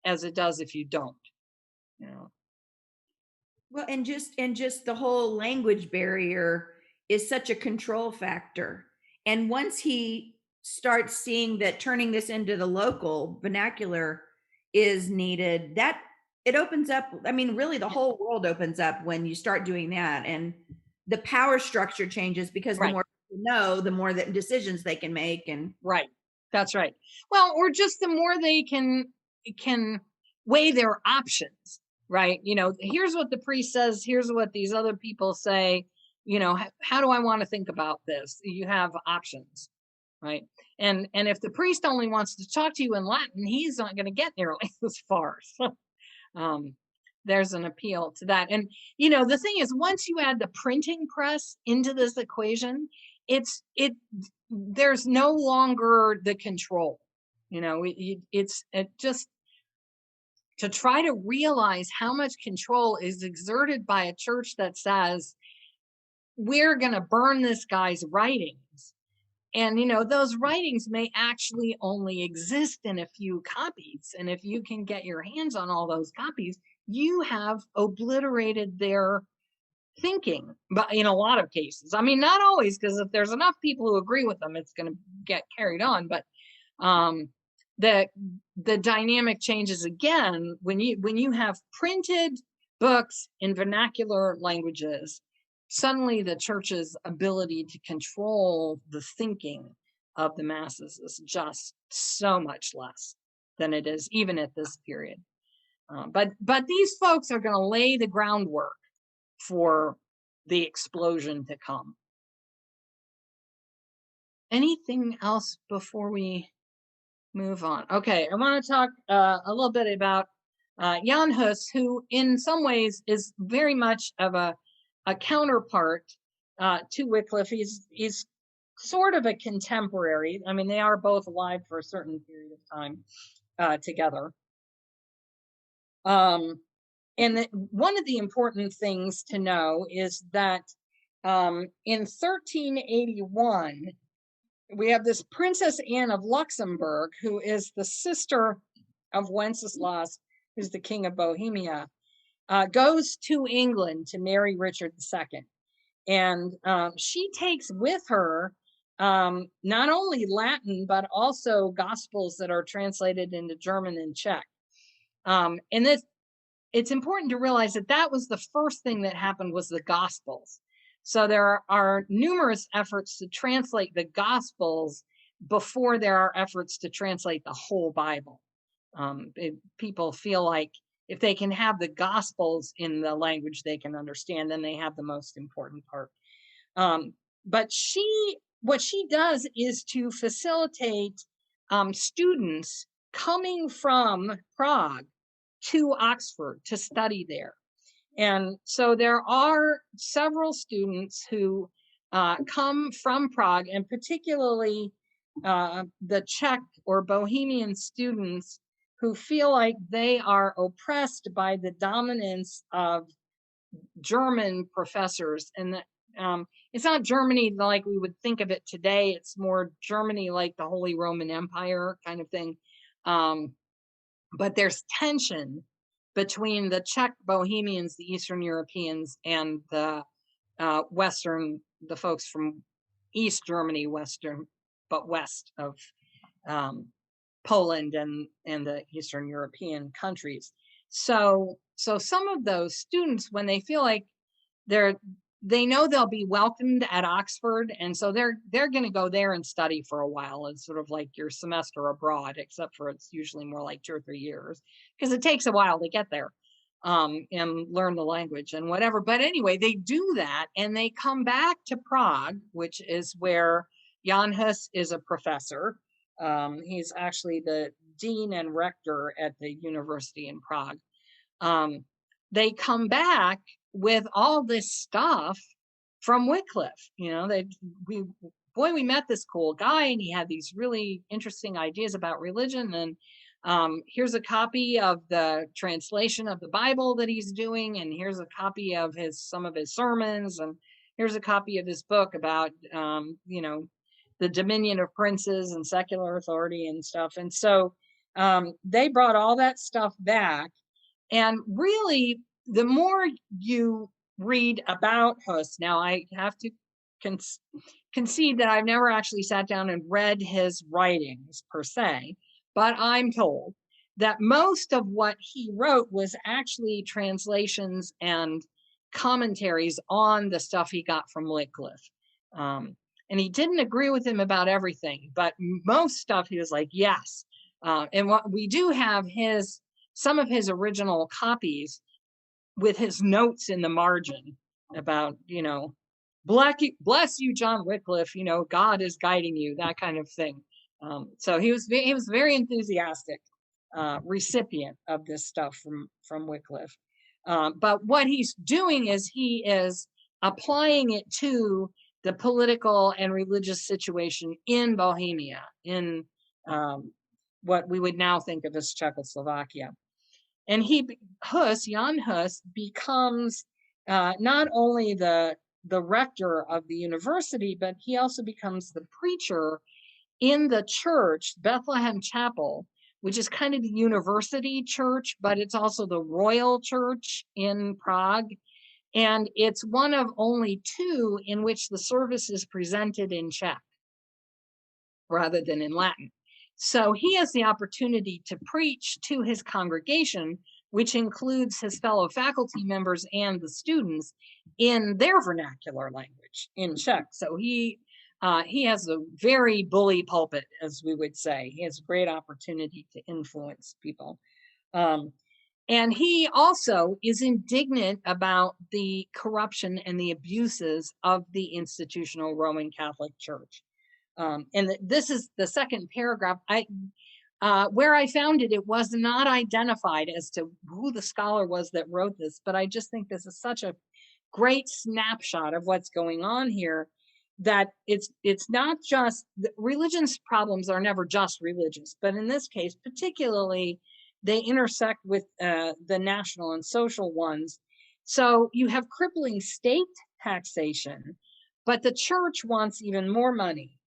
as it does if you don't. Well, and just the whole language barrier is such a control factor. And once he starts seeing that turning this into the local vernacular is needed, that it opens up, really the whole world opens up when you start doing that, and the power structure changes because the more people know, the more that decisions they can make. And right, that's right. Well, or just the more they can weigh their options, right? Here's what the priest says, here's what these other people say, how do I want to think about this? You have options, right? And if the priest only wants to talk to you in Latin, he's not going to get nearly as far. So there's an appeal to that. And the thing is, once you add the printing press into this equation, there's no longer the control. It's just to try to realize how much control is exerted by a church that says we're going to burn this guy's writings. And, those writings may actually only exist in a few copies. And if you can get your hands on all those copies, you have obliterated their thinking, but in a lot of cases. Not always, because if there's enough people who agree with them, it's going to get carried on. But the dynamic changes again when you have printed books in vernacular languages. Suddenly the church's ability to control the thinking of the masses is just so much less than it is even at this period. But these folks are going to lay the groundwork for the explosion to come. Anything else before we move on? Okay, I want to talk a little bit about Jan Hus, who in some ways is very much of a counterpart to Wycliffe. He's sort of a contemporary. They are both alive for a certain period of time together. And one of the important things to know is that in 1381, we have this Princess Anne of Luxembourg, who is the sister of Wenceslas, who's the king of Bohemia, goes to England to marry Richard II. And she takes with her not only Latin, but also Gospels that are translated into German and Czech. And it's important to realize that that was the first thing that happened, was the Gospels. So there are numerous efforts to translate the Gospels before there are efforts to translate the whole Bible. People feel like if they can have the Gospels in the language they can understand, then they have the most important part. But what she does is to facilitate students coming from Prague to Oxford to study there. And so there are several students who come from Prague, and particularly the Czech or Bohemian students who feel like they are oppressed by the dominance of German professors. And it's not Germany like we would think of it today. It's more Germany like the Holy Roman Empire kind of thing. But there's tension between the Czech Bohemians, the Eastern Europeans, and the folks from East Germany, but west of Poland and the Eastern European countries. So some of those students, when they feel like they know they'll be welcomed at Oxford, and so they're going to go there and study for a while. It's sort of like your semester abroad, except for it's usually more like 2 or 3 years, because it takes a while to get there and learn the language and whatever. But anyway, they do that, and they come back to Prague, which is where Jan Hus is a professor. He's actually the dean and rector at the university in Prague. They come back with all this stuff from Wycliffe. You know, we met this cool guy, and he had these really interesting ideas about religion. And here's a copy of the translation of the Bible that he's doing, and here's a copy of some of his sermons, and here's a copy of his book about the dominion of princes and secular authority and stuff. And so they brought all that stuff back. And really, the more you read about Hus, now I have to concede that I've never actually sat down and read his writings per se, but I'm told that most of what he wrote was actually translations and commentaries on the stuff he got from Wycliffe. And he didn't agree with him about everything, but most stuff he was like, yes. And what we do have some of his original copies with his notes in the margin about, bless you, John Wycliffe, God is guiding you, that kind of thing. So he was very enthusiastic recipient of this stuff from Wycliffe. But what he's doing is he is applying it to the political and religious situation in Bohemia, in what we would now think of as Czechoslovakia. And Jan Hus becomes not only the rector of the university, but he also becomes the preacher in the church, Bethlehem Chapel, which is kind of the university church, but it's also the royal church in Prague. And it's one of only 2 in which the service is presented in Czech rather than in Latin. So he has the opportunity to preach to his congregation, which includes his fellow faculty members and the students, in their vernacular language, in Czech. So he has a very bully pulpit, as we would say. He has a great opportunity to influence people. And he also is indignant about the corruption and the abuses of the institutional Roman Catholic Church. And this is the second paragraph. Where I found it, it was not identified as to who the scholar was that wrote this, but I just think this is such a great snapshot of what's going on here, that it's not just, religion's problems are never just religious, but in this case, particularly, they intersect with the national and social ones. So you have crippling state taxation, but the church wants even more money.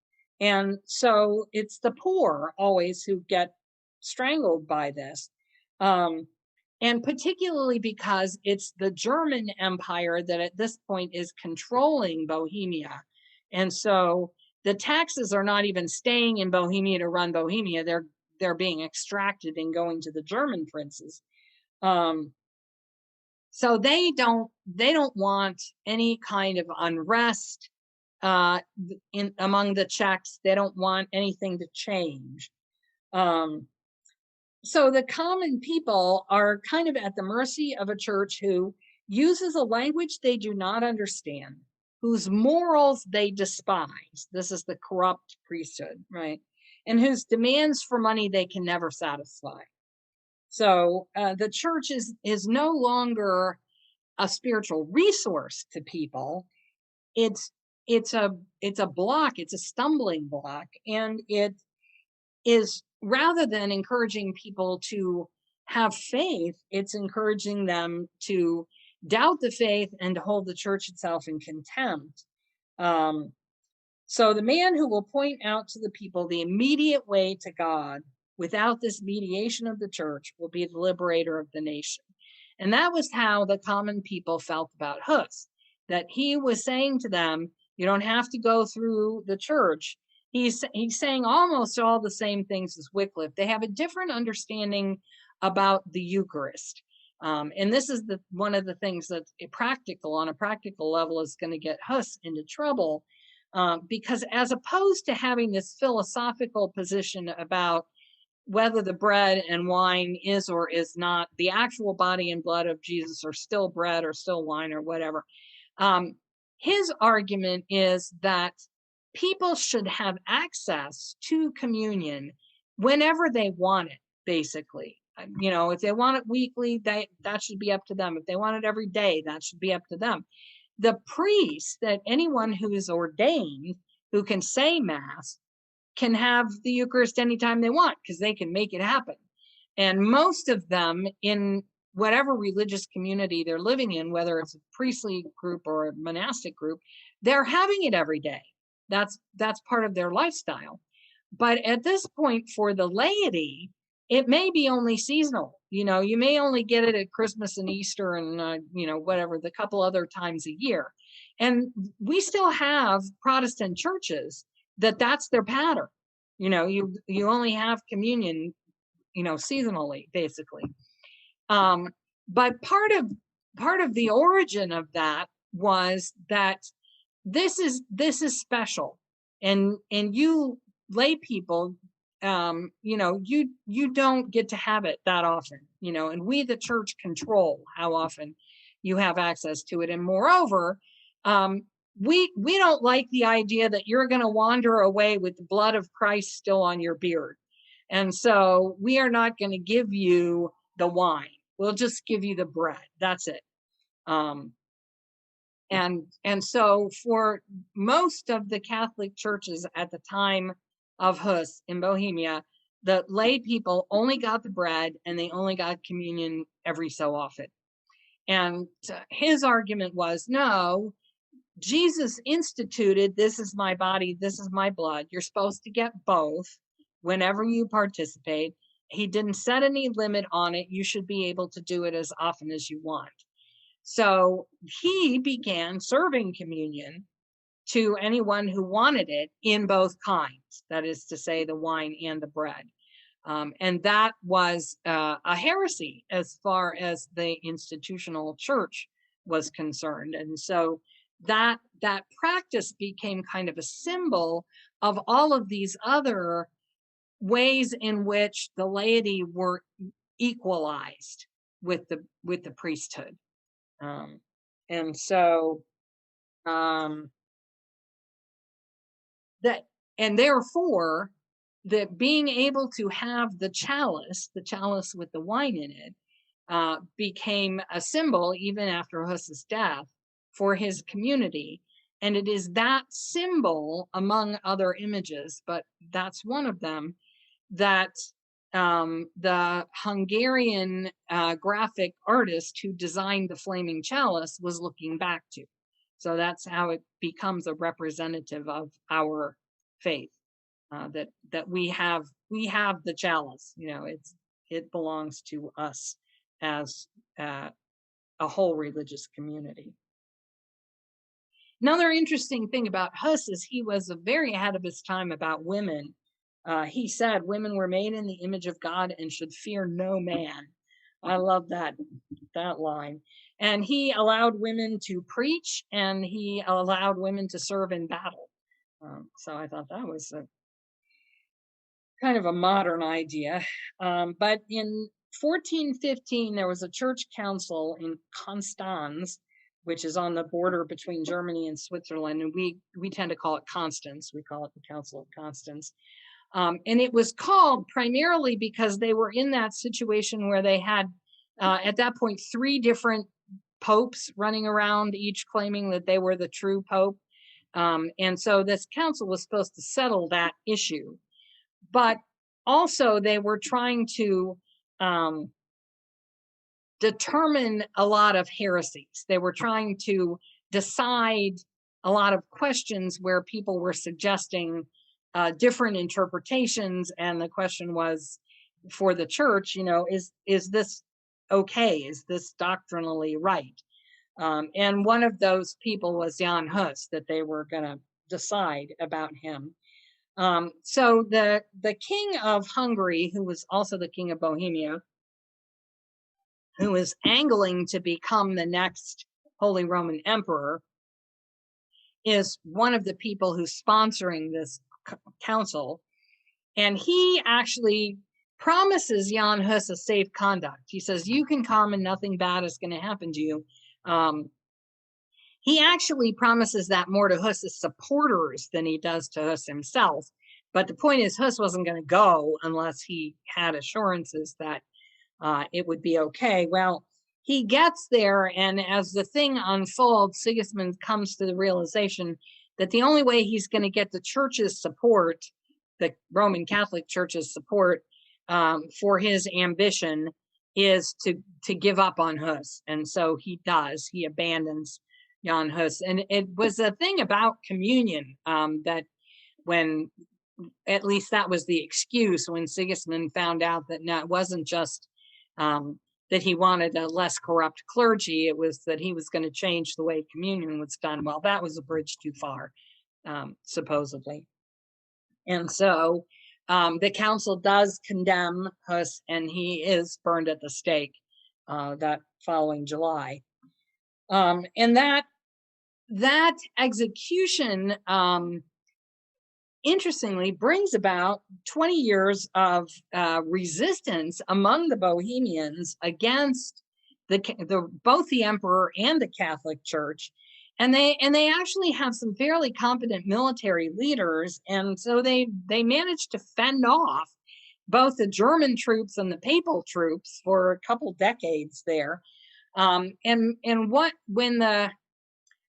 And so it's the poor always who get strangled by this. And particularly because it's the German Empire that at this point is controlling Bohemia. And so the taxes are not even staying in Bohemia to run Bohemia. They're being extracted and going to the German princes. So they don't want any kind of unrest among the Czechs. They don't want anything to change. So the common people are kind of at the mercy of a church who uses a language they do not understand, whose morals they despise. This is the corrupt priesthood, right? And whose demands for money they can never satisfy. So the church is no longer a spiritual resource to people. It's a block, it's a stumbling block, and it is, rather than encouraging people to have faith, it's encouraging them to doubt the faith and to hold the church itself in contempt. So the man who will point out to the people the immediate way to God without this mediation of the church will be the liberator of the nation. And that was how the common people felt about Hus, that he was saying to them, you don't have to go through the church. He's saying almost all the same things as Wycliffe. They have a different understanding about the Eucharist. And this is one of the things that's on a practical level is going to get Hus into trouble, because as opposed to having this philosophical position about whether the bread and wine is or is not the actual body and blood of Jesus, or still bread or still wine or whatever, his argument is that people should have access to communion whenever they want it, basically. If they want it weekly, that should be up to them. If they want it every day, that should be up to them. The priest, that anyone who is ordained, who can say Mass, can have the Eucharist anytime they want, because they can make it happen. And most of them, in whatever religious community they're living in, whether it's a priestly group or a monastic group, they're having it every day. That's part of their lifestyle. But at this point, for the laity, it may be only seasonal. You may only get it at Christmas and Easter and whatever, the couple other times a year. And we still have Protestant churches that's their pattern. You only have communion seasonally, basically. But part of the origin of that was that this is special, and you lay people, you don't get to have it that often, and we, the church, control how often you have access to it. And moreover, we don't like the idea that you're going to wander away with the blood of Christ still on your beard. And so we are not going to give you the wine. We'll just give you the bread. That's it. And so for most of the Catholic churches at the time of Hus in Bohemia, the lay people only got the bread and they only got communion every so often. And his argument was, no, Jesus instituted, this is my body, this is my blood. You're supposed to get both whenever you participate. He didn't set any limit on it. You should be able to do it as often as you want. So he began serving communion to anyone who wanted it in both kinds, that is to say, the wine and the bread. And that was a heresy as far as the institutional church was concerned. And so that practice became kind of a symbol of all of these other ways in which the laity were equalized with the priesthood. And so therefore, that being able to have the chalice with the wine in it, became a symbol, even after Hus's death, for his community. And it is that symbol, among other images, but that's one of them, that the Hungarian graphic artist who designed the flaming chalice was looking back to. So that's how it becomes a representative of our faith, that we have the chalice. It belongs to us as a whole religious community. Another interesting thing about Hus is he was very ahead of his time about women. He said women were made in the image of God and should fear no man. I love that line. And he allowed women to preach, and he allowed women to serve in battle. So I thought that was a kind of a modern idea. But in 1415, there was a church council in Constance, which is on the border between Germany and Switzerland, and we tend to call it Constance. We call it the Council of Constance. And it was called primarily because they were in that situation where they had, at that point, 3 different popes running around, each claiming that they were the true pope. And so this council was supposed to settle that issue. But also they were trying to determine a lot of heresies. They were trying to decide a lot of questions where people were suggesting different interpretations. And the question was, for the church, is this okay? Is this doctrinally right? And one of those people was Jan Hus, that they were going to decide about him. So the king of Hungary, who was also the king of Bohemia, who is angling to become the next Holy Roman Emperor, is one of the people who's sponsoring this council. And he actually promises Jan Hus a safe conduct. He says, you can come and nothing bad is going to happen to you. He actually promises that more to Hus's supporters than he does to Hus himself. But the point is, Hus wasn't going to go unless he had assurances that it would be okay. Well, he gets there, and as the thing unfolds, Sigismund comes to the realization that the only way he's going to get the church's support, the Roman Catholic Church's support for his ambition, is to give up on Hus. And so he does. He abandons Jan Hus. And it was a thing about communion that when, at least that was the excuse when Sigismund found out that it wasn't just that he wanted a less corrupt clergy, it was that he was going to change the way communion was done. Well, that was a bridge too far, supposedly. And so the council does condemn Hus, and he is burned at the stake that following July. And that execution, interestingly, brings about 20 years of resistance among the Bohemians against both the emperor and the Catholic Church. And they actually have some fairly competent military leaders, and so they managed to fend off both the German troops and the papal troops for a couple decades there.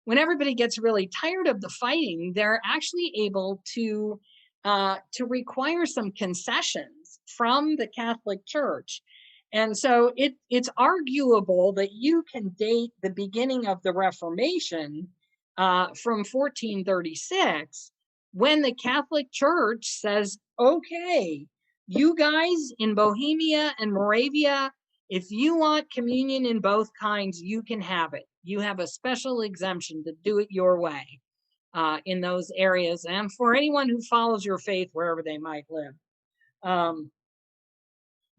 When everybody gets really tired of the fighting, they're actually able to require some concessions from the Catholic Church. And so it's arguable that you can date the beginning of the Reformation from 1436, when the Catholic Church says, okay, you guys in Bohemia and Moravia, if you want communion in both kinds, you can have it. You have a special exemption to do it your way in those areas, and for anyone who follows your faith wherever they might live.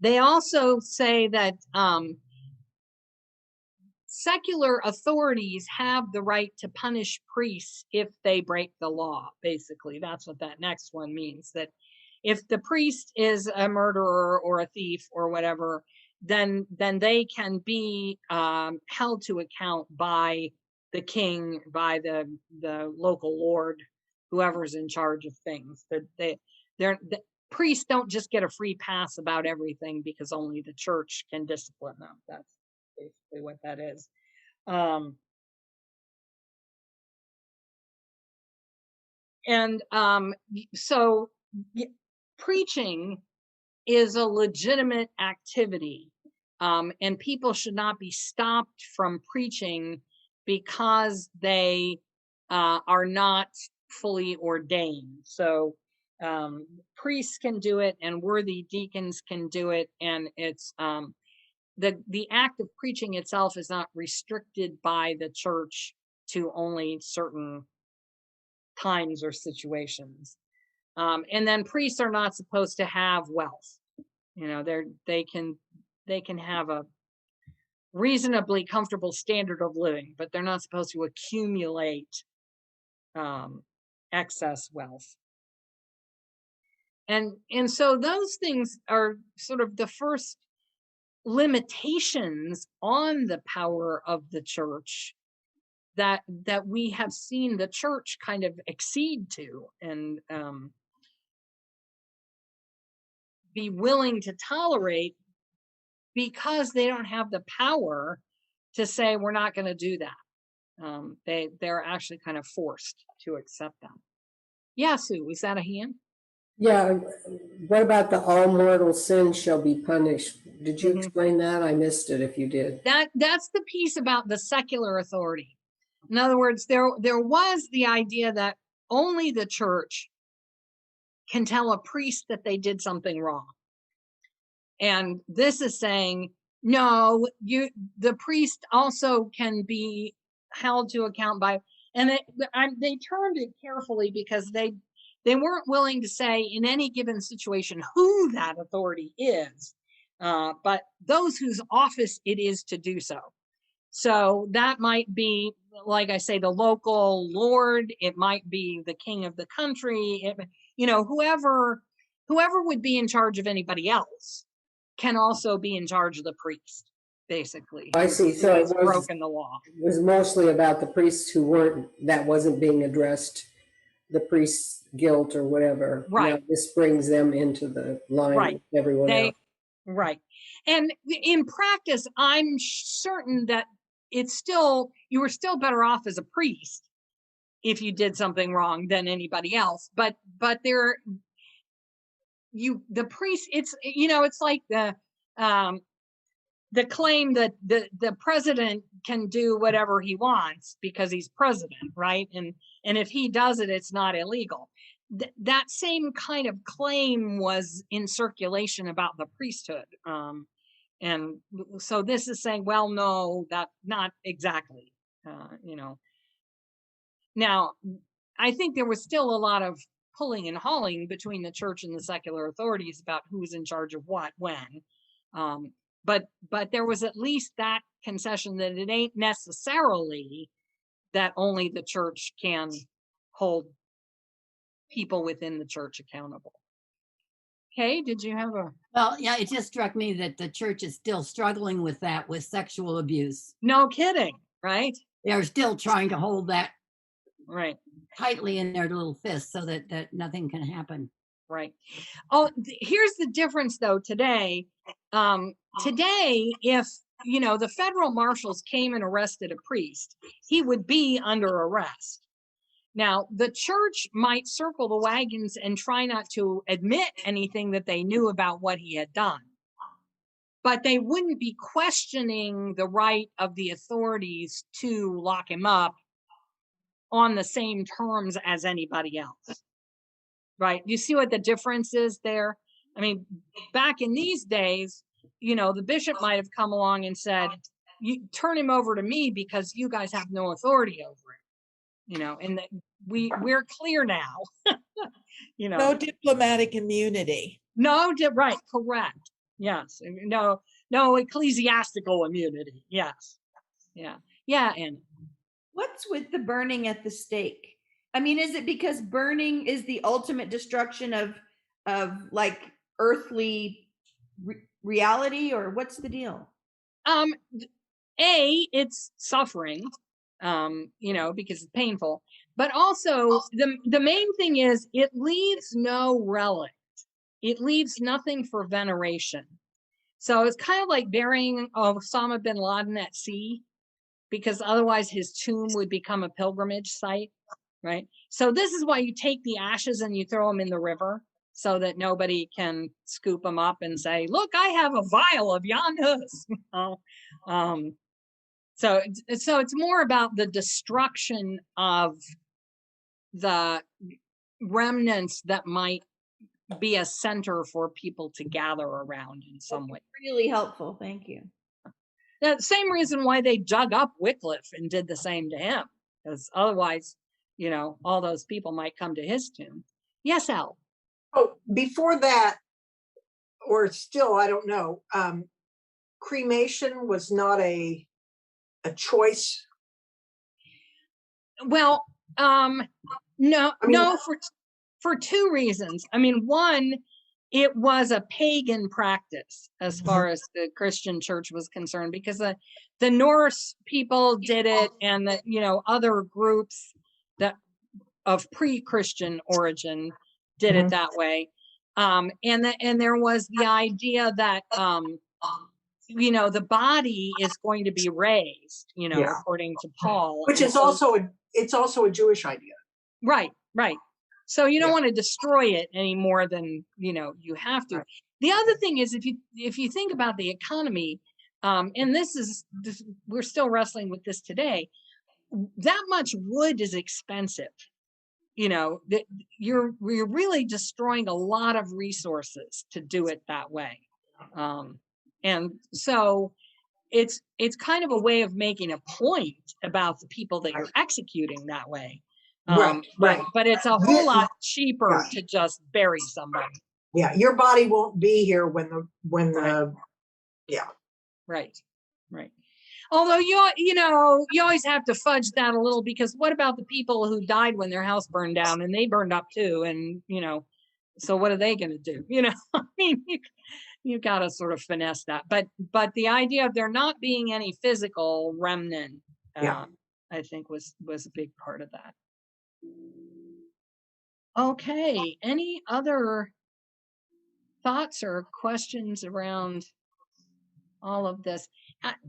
They also say that secular authorities have the right to punish priests if they break the law. Basically, that's what that next one means, that if the priest is a murderer or a thief or whatever, then they can be held to account by the king, by the local lord, whoever's in charge of things. The priests don't just get a free pass about everything because only the church can discipline them. That's basically what that is. So preaching is a legitimate activity, and people should not be stopped from preaching because they are not fully ordained. So priests can do it, and worthy deacons can do it, and it's the act of preaching itself is not restricted by the church to only certain times or situations. And then priests are not supposed to have wealth. They can have a reasonably comfortable standard of living, but they're not supposed to accumulate excess wealth. And so those things are sort of the first limitations on the power of the church that we have seen the church kind of accede to and be willing to tolerate, because they don't have the power to say we're not going to do that. They're actually kind of forced to accept that. Yeah, Sue, was that a hand? Yeah. What about the all mortal sin shall be punished? Did you explain that? I missed it if you did. That's the piece about the secular authority. In other words, there was the idea that only the church can tell a priest that they did something wrong. And this is saying, no, the priest also can be held to account by, and they termed it carefully because they weren't willing to say in any given situation who that authority is, but those whose office it is to do so. So that might be, like I say, the local lord. It might be the king of the country. Whoever would be in charge of anybody else can also be in charge of the priest, basically. I see. So it was broken the law. It was mostly about the priests that wasn't being addressed, the priest's guilt or whatever. Right. Now this brings them into the line Right. with everyone else. Right. And in practice, I'm certain that you were still better off as a priest if you did something wrong than anybody else. But the priest, it's like the claim that the president can do whatever he wants because he's president, right? And if he does it, it's not illegal. That same kind of claim was in circulation about the priesthood. And so this is saying, well, no, that not exactly, Now, I think there was still a lot of pulling and hauling between the church and the secular authorities about who's in charge of what, when. But there was at least that concession that it ain't necessarily that only the church can hold people within the church accountable. Okay, did you have a... Well, yeah, it just struck me that the church is still struggling with that, with sexual abuse. No kidding, right? They're still trying to hold that right tightly in their little fists so that nothing can happen. Right. Oh, here's the difference though today. Today, if the federal marshals came and arrested a priest, he would be under arrest. Now, the church might circle the wagons and try not to admit anything that they knew about what he had done. But they wouldn't be questioning the right of the authorities to lock him up on the same terms as anybody else. Right? You see what the difference is there? I mean, back in these days, the bishop might have come along and said, you turn him over to me because you guys have no authority over him. And we're clear now. No diplomatic immunity. No, right, correct. Yes. No ecclesiastical immunity. Yes. Yeah. Yeah. And what's with the burning at the stake? I mean, is it because burning is the ultimate destruction of like earthly reality, or what's the deal? It's suffering, because it's painful, but also the main thing is it leaves no relic. It leaves nothing for veneration. So it's kind of like burying Osama bin Laden at sea, because otherwise his tomb would become a pilgrimage site, right? So this is why you take the ashes and you throw them in the river so that nobody can scoop them up and say, look, I have a vial of Janus. So it's more about the destruction of the remnants that might be a center for people to gather around in some way. Really helpful. Thank you. The same reason why they dug up Wycliffe and did the same to him. because otherwise, all those people might come to his tomb. Yes, Al. Oh, before that, or still, I don't know, cremation was not a choice. Well, no, I mean, for two reasons. I mean, one, it was a pagan practice as far as the Christian church was concerned, because the Norse people did it, and the other groups that of pre-Christian origin did it that way. And there was the idea that the body is going to be raised, according to Paul, which is it's also a Jewish idea. Right. So you don't want to destroy it any more than you have to. Right. The other thing is, if you think about the economy, and we're still wrestling with this today, that much wood is expensive. That you're really destroying a lot of resources to do it that way. And so it's kind of a way of making a point about the people that you're executing that way. But it's a whole lot cheaper to just bury somebody. Yeah, your body won't be here when the Right. Although you always have to fudge that a little, because what about the people who died when their house burned down and they burned up too, and so what are they going to do? I mean, you got to sort of finesse that. But the idea of there not being any physical remnant, I think was a big part of that. Okay, any other thoughts or questions around all of this?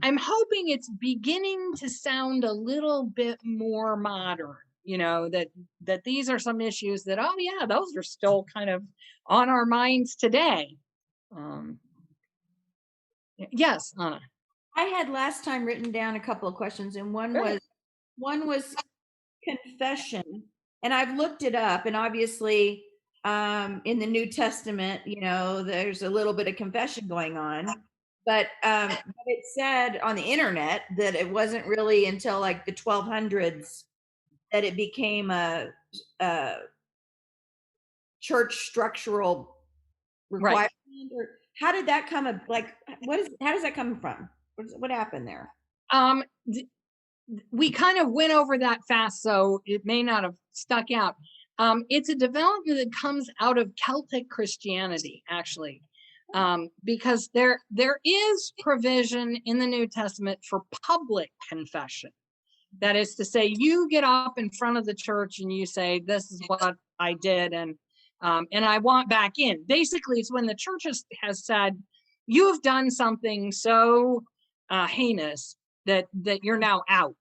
I'm hoping it's beginning to sound a little bit more modern, that these are some issues that, oh yeah, those are still kind of on our minds today. Yes, Anna. I had last time written down a couple of questions, and one was confession. And I've looked it up, and obviously in the New Testament, there's a little bit of confession going on. But it said on the internet that it wasn't really until like the 1200s that it became a church structural requirement. Right. Or how did that come? How does that come from? What happened there? We kind of went over that fast, so it may not have stuck out. It's a development that comes out of Celtic Christianity, actually. Because there is provision in the New Testament for public confession. That is to say, you get up in front of the church and you say, this is what I did, and I want back in. Basically, it's when the church has said, you have done something so heinous that you're now out,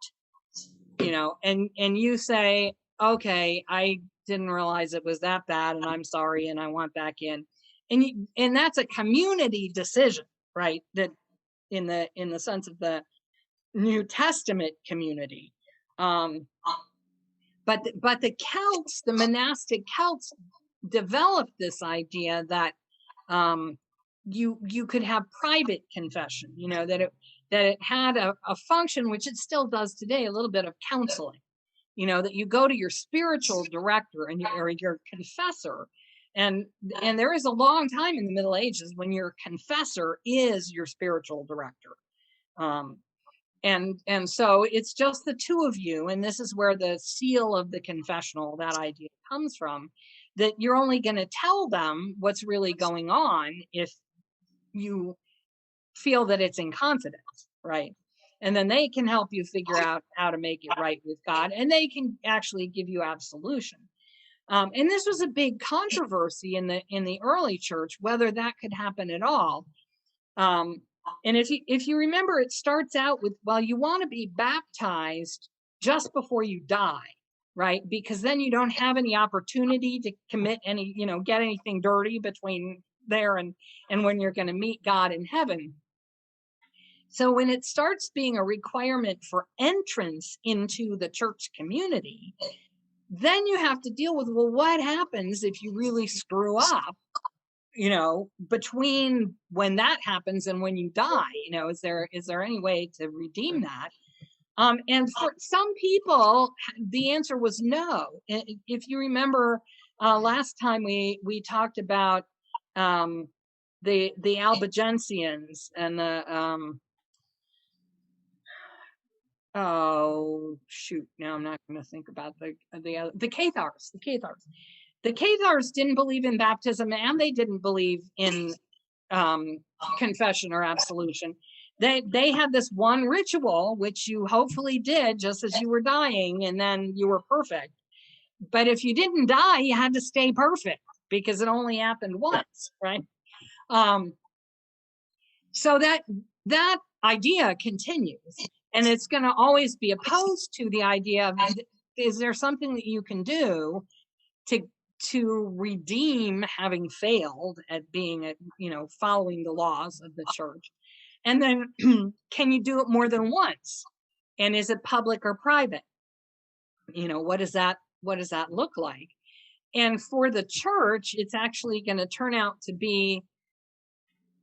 and you say, okay, I didn't realize it was that bad, and I'm sorry, and I want back in. And that's a community decision, right? That in the sense of the New Testament community. But the Celts, the monastic Celts, developed this idea that you could have private confession, that it had a function, which it still does today, a little bit of counseling, that you go to your spiritual director or your confessor. And there is a long time in the Middle Ages when your confessor is your spiritual director. And so it's just the two of you. And this is where the seal of the confessional, that idea comes from, that you're only going to tell them what's really going on if you feel that it's in confidence, right? And then they can help you figure out how to make it right with God, and they can actually give you absolution. And this was a big controversy in the early church, whether that could happen at all. And if you remember, it starts out with, well, you want to be baptized just before you die, right? Because then you don't have any opportunity to commit any, get anything dirty between there and when you're going to meet God in heaven. So when it starts being a requirement for entrance into the church community, then you have to deal with, well, what happens if you really screw up, between when that happens and when you die? Is there any way to redeem that? And for some people, the answer was no. If you remember, last time we talked about the Albigensians and the oh shoot, now I'm not going to think about the Cathars. The Cathars didn't believe in baptism, and they didn't believe in confession or absolution. They had this one ritual, which you hopefully did just as you were dying, and then you were perfect. But if you didn't die, you had to stay perfect because it only happened once, right? So that idea continues, and it's going to always be opposed to the idea of, is there something that you can do to redeem having failed at being following the laws of the church? And then can you do it more than once? And is it public or private? What does that look like? And for the church, it's actually going to turn out to be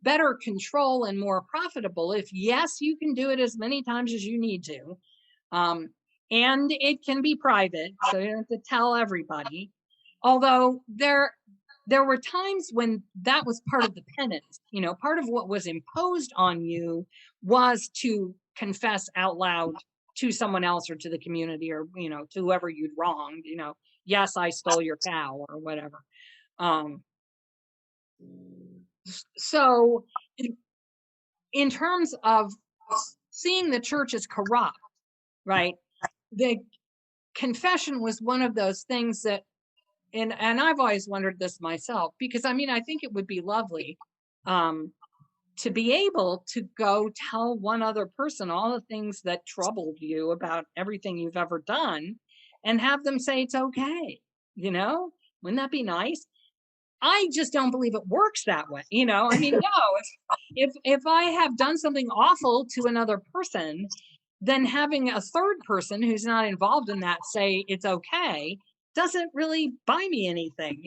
better control and more profitable if, yes, you can do it as many times as you need to. And it can be private, so you don't have to tell everybody. Although there were times when that was part of the penance. Part of what was imposed on you was to confess out loud to someone else or to the community, or to whoever you'd wronged. Yes, I stole your cow or whatever. So in terms of seeing the church as corrupt, right, the confession was one of those things that, and I've always wondered this myself, because I think it would be lovely to be able to go tell one other person all the things that troubled you about everything you've ever done, and have them say it's okay. Wouldn't that be nice? I just don't believe it works that way. No, if I have done something awful to another person, then having a third person who's not involved in that say it's okay doesn't really buy me anything.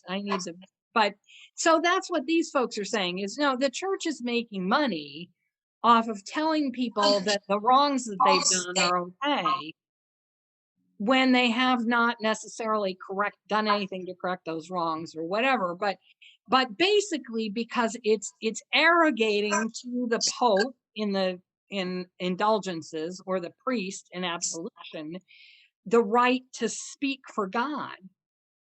I need to, but so that's what these folks are saying is, no, the church is making money off of telling people that the wrongs that they've done are okay, when they have not necessarily done anything to correct those wrongs or whatever. But basically, because it's arrogating to the Pope in indulgences, or the priest in absolution, the right to speak for God.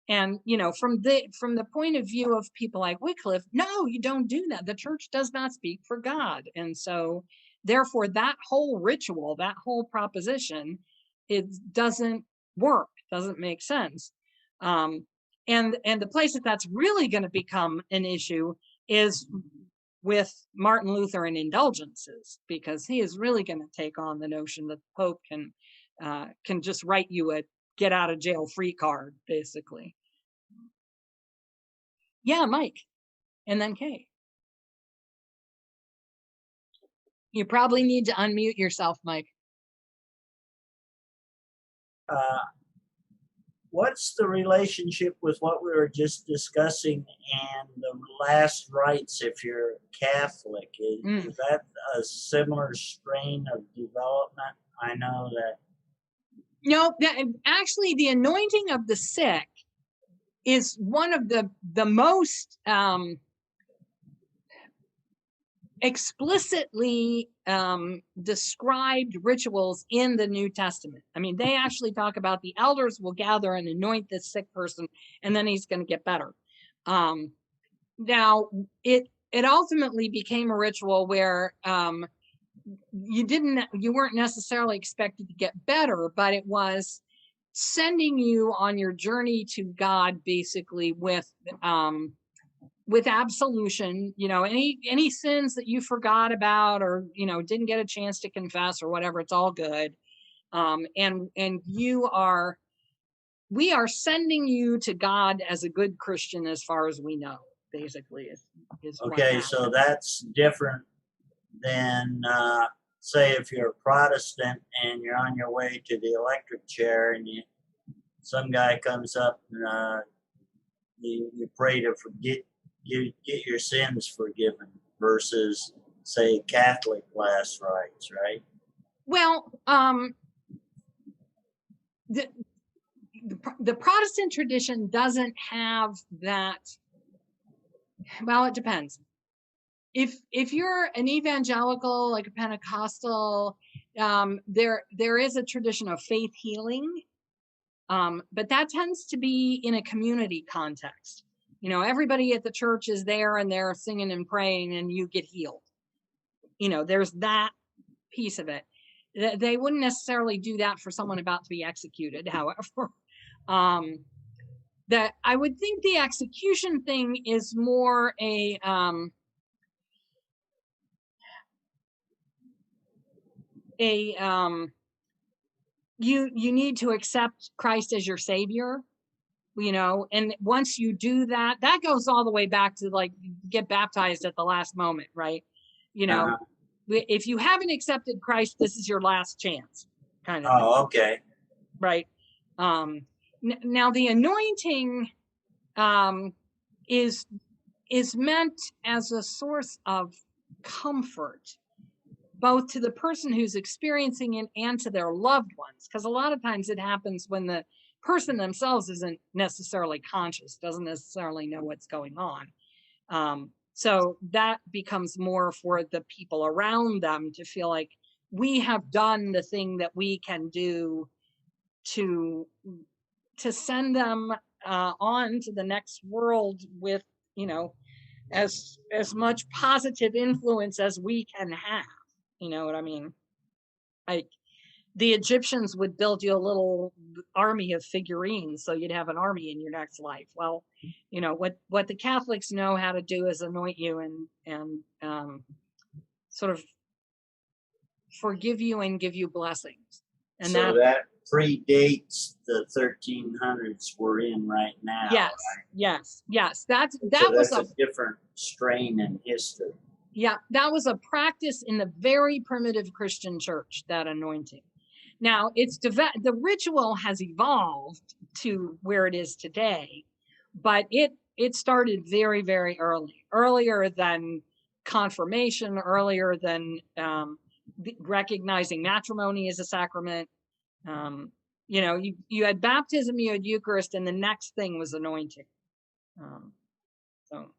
And from the point of view of people like Wycliffe, no, you don't do that. The church does not speak for God. And so therefore that whole ritual, that whole proposition, it doesn't work, doesn't make sense. And the place that's really going to become an issue is with Martin Luther and indulgences, because he is really going to take on the notion that the Pope can just write you a get out of jail free card, basically. Yeah, Mike, and then Kay. You probably need to unmute yourself, Mike. What's the relationship with what we were just discussing and the last rites if you're Catholic? Is that a similar strain of development? I know that. No, actually, the anointing of the sick is one of the most explicitly described rituals in the New Testament. They actually talk about the elders will gather and anoint this sick person, and then he's going to get better. Now, it ultimately became a ritual where you weren't necessarily expected to get better, but it was sending you on your journey to God, basically with absolution. Any sins that you forgot about, or didn't get a chance to confess or whatever, it's all good. And we are sending you to God as a good Christian, as far as we know, basically is okay. So that's different than say if you're a Protestant and you're on your way to the electric chair, and some guy comes up and you pray to get your sins forgiven, versus say Catholic last rites, right? Well, the Protestant tradition doesn't have that. Well, it depends. If you're an evangelical, like a Pentecostal, there is a tradition of faith healing, but that tends to be in a community context. You know, everybody at the church is there and they're singing and praying, and you get healed. You know, there's that piece of it. They wouldn't necessarily do that for someone about to be executed, however. That I would think the execution thing is more a you need to accept Christ as your savior, you know, and once you do that, that goes all the way back to like get baptized at the last moment, right? You know, if you haven't accepted Christ, this is your last chance, kind of. Oh, okay. Right. Now the anointing is meant as a source of comfort, both to the person who's experiencing it and to their loved ones, because a lot of times it happens when the person themselves isn't necessarily conscious, doesn't necessarily know what's going on. So that becomes more for the people around them to feel like we have done the thing that we can do to send them on to the next world with, you know, as much positive influence as we can have. You know what I mean? Like the Egyptians would build you a little army of figurines so you'd have an army in your next life. Well, you know, what the Catholics know how to do is anoint you and sort of forgive you and give you blessings. And so that predates the 1300s we're in right now. Yes, right? yes. That so was a different strain in history. Yeah, that was a practice in the very primitive Christian church, that anointing. Now, the ritual has evolved to where it is today, but it started very, very earlier than confirmation, earlier than recognizing matrimony as a sacrament. You know, you had baptism, you had Eucharist, and the next thing was anointing. So.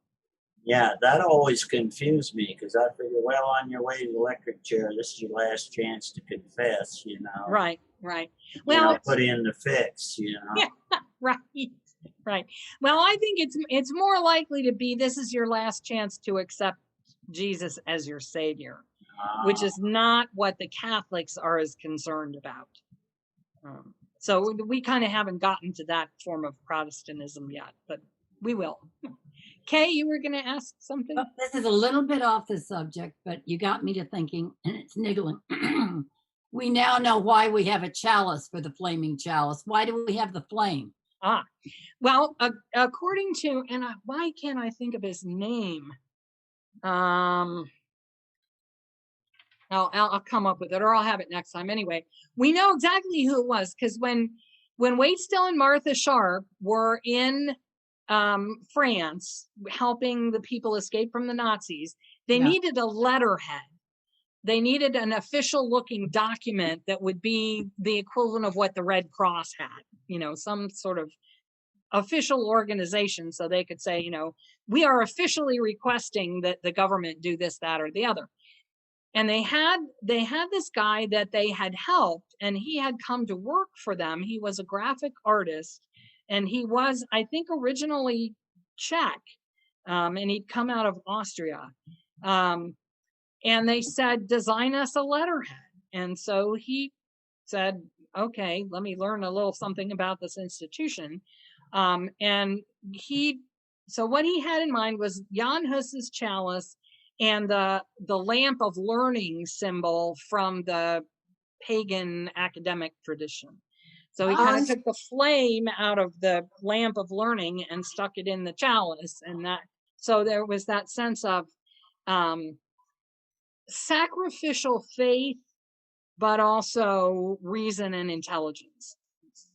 Yeah, that always confused me because I figured, well, on your way to the electric chair, this is your last chance to confess, you know. Right. Well, you know, put in the fix, you know. Yeah, right. Well, I think it's more likely to be this is your last chance to accept Jesus as your savior, which is not what the Catholics are as concerned about. So we kind of haven't gotten to that form of Protestantism yet, but we will. Kay, you were going to ask something? Well, this is a little bit off the subject, but you got me to thinking, and it's niggling. We now know why we have a chalice for the flaming chalice. Why do we have the flame? Well, according to, and why can't I think of his name? I'll come up with it, or I'll have it next time. Anyway, we know exactly who it was because when Waitstill and Martha Sharp were in France helping the people escape from the Nazis, they needed a letterhead. They needed an official looking document that would be the equivalent of what the Red Cross had, you know, some sort of official organization, so they could say, you know, we are officially requesting that the government do this, that, or the other. And they had this guy that they had helped, and he had come to work for them. He was a graphic artist, and he was, I think, originally Czech, and he'd come out of Austria. And they said, design us a letterhead. And so he said, okay, let me learn a little something about this institution. And so what he had in mind was Jan Hus's chalice and the lamp of learning symbol from the pagan academic tradition. So he kind of took the flame out of the lamp of learning and stuck it in the chalice. And so there was that sense of sacrificial faith, but also reason and intelligence,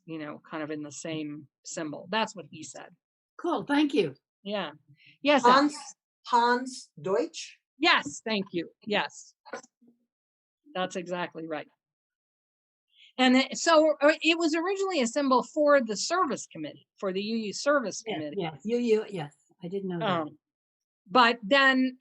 you know, kind of in the same symbol. That's what he said. Cool. Thank you. Yeah. Yes. Hans Deutsch. Yes. Thank you. Yes. That's exactly right. And so it was originally a symbol for the service committee, for the UU service committee. Yes, yes, I didn't know that. But then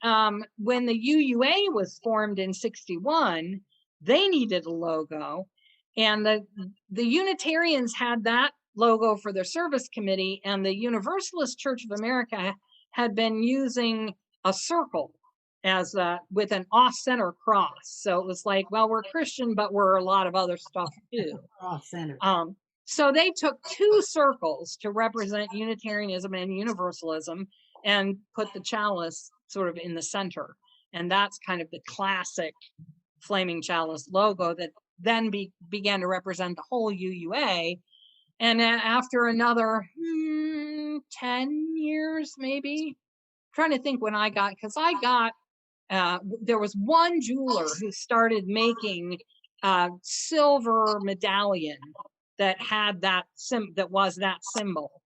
when the UUA was formed in 61, they needed a logo. And the Unitarians had that logo for their service committee, and the Universalist Church of America had been using a circle as with an off-center cross. So it was like, well, we're Christian, but we're a lot of other stuff too. Off-center. So they took two circles to represent Unitarianism and Universalism and put the chalice sort of in the center. And that's kind of the classic flaming chalice logo that then began to represent the whole UUA. And after another 10 years, maybe, I'm trying to think when I got, because I got, there was one jeweler who started making a silver medallion that had that that was that symbol.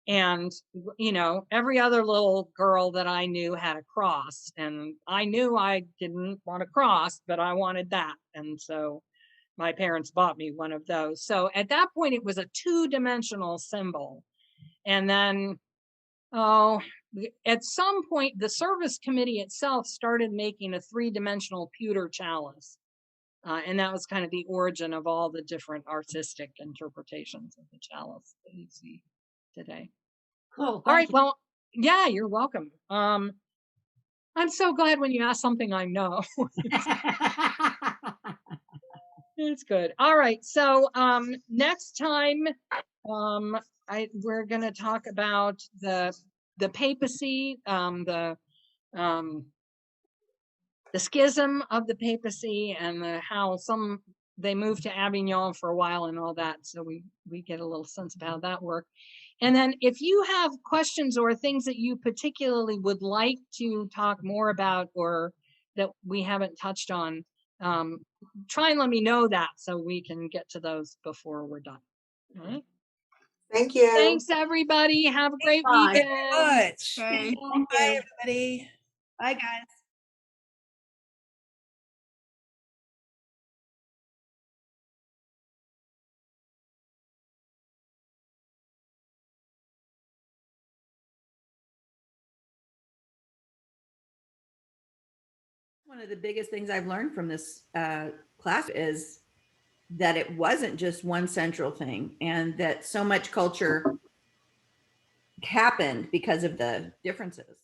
And, you know, every other little girl that I knew had a cross, and I knew I didn't want a cross, but I wanted that. And so my parents bought me one of those. So at that point, it was a two-dimensional symbol. And then, at some point, the service committee itself started making a three-dimensional pewter chalice. And that was kind of the origin of all the different artistic interpretations of the chalice that you see today. Cool. All right. Well, yeah, you're welcome. I'm so glad when you ask something I know. It's good. All right. So next time, we're going to talk about the papacy, the schism of the papacy, and how they moved to Avignon for a while and all that. So we get a little sense of how that worked. And then if you have questions or things that you particularly would like to talk more about or that we haven't touched on, try and let me know that so we can get to those before we're done. All right. Thank you. Thanks, everybody. Have a great Bye. weekend. Much. Okay. Bye, everybody. Bye, guys. One of the biggest things I've learned from this class is that it wasn't just one central thing, and that so much culture happened because of the differences.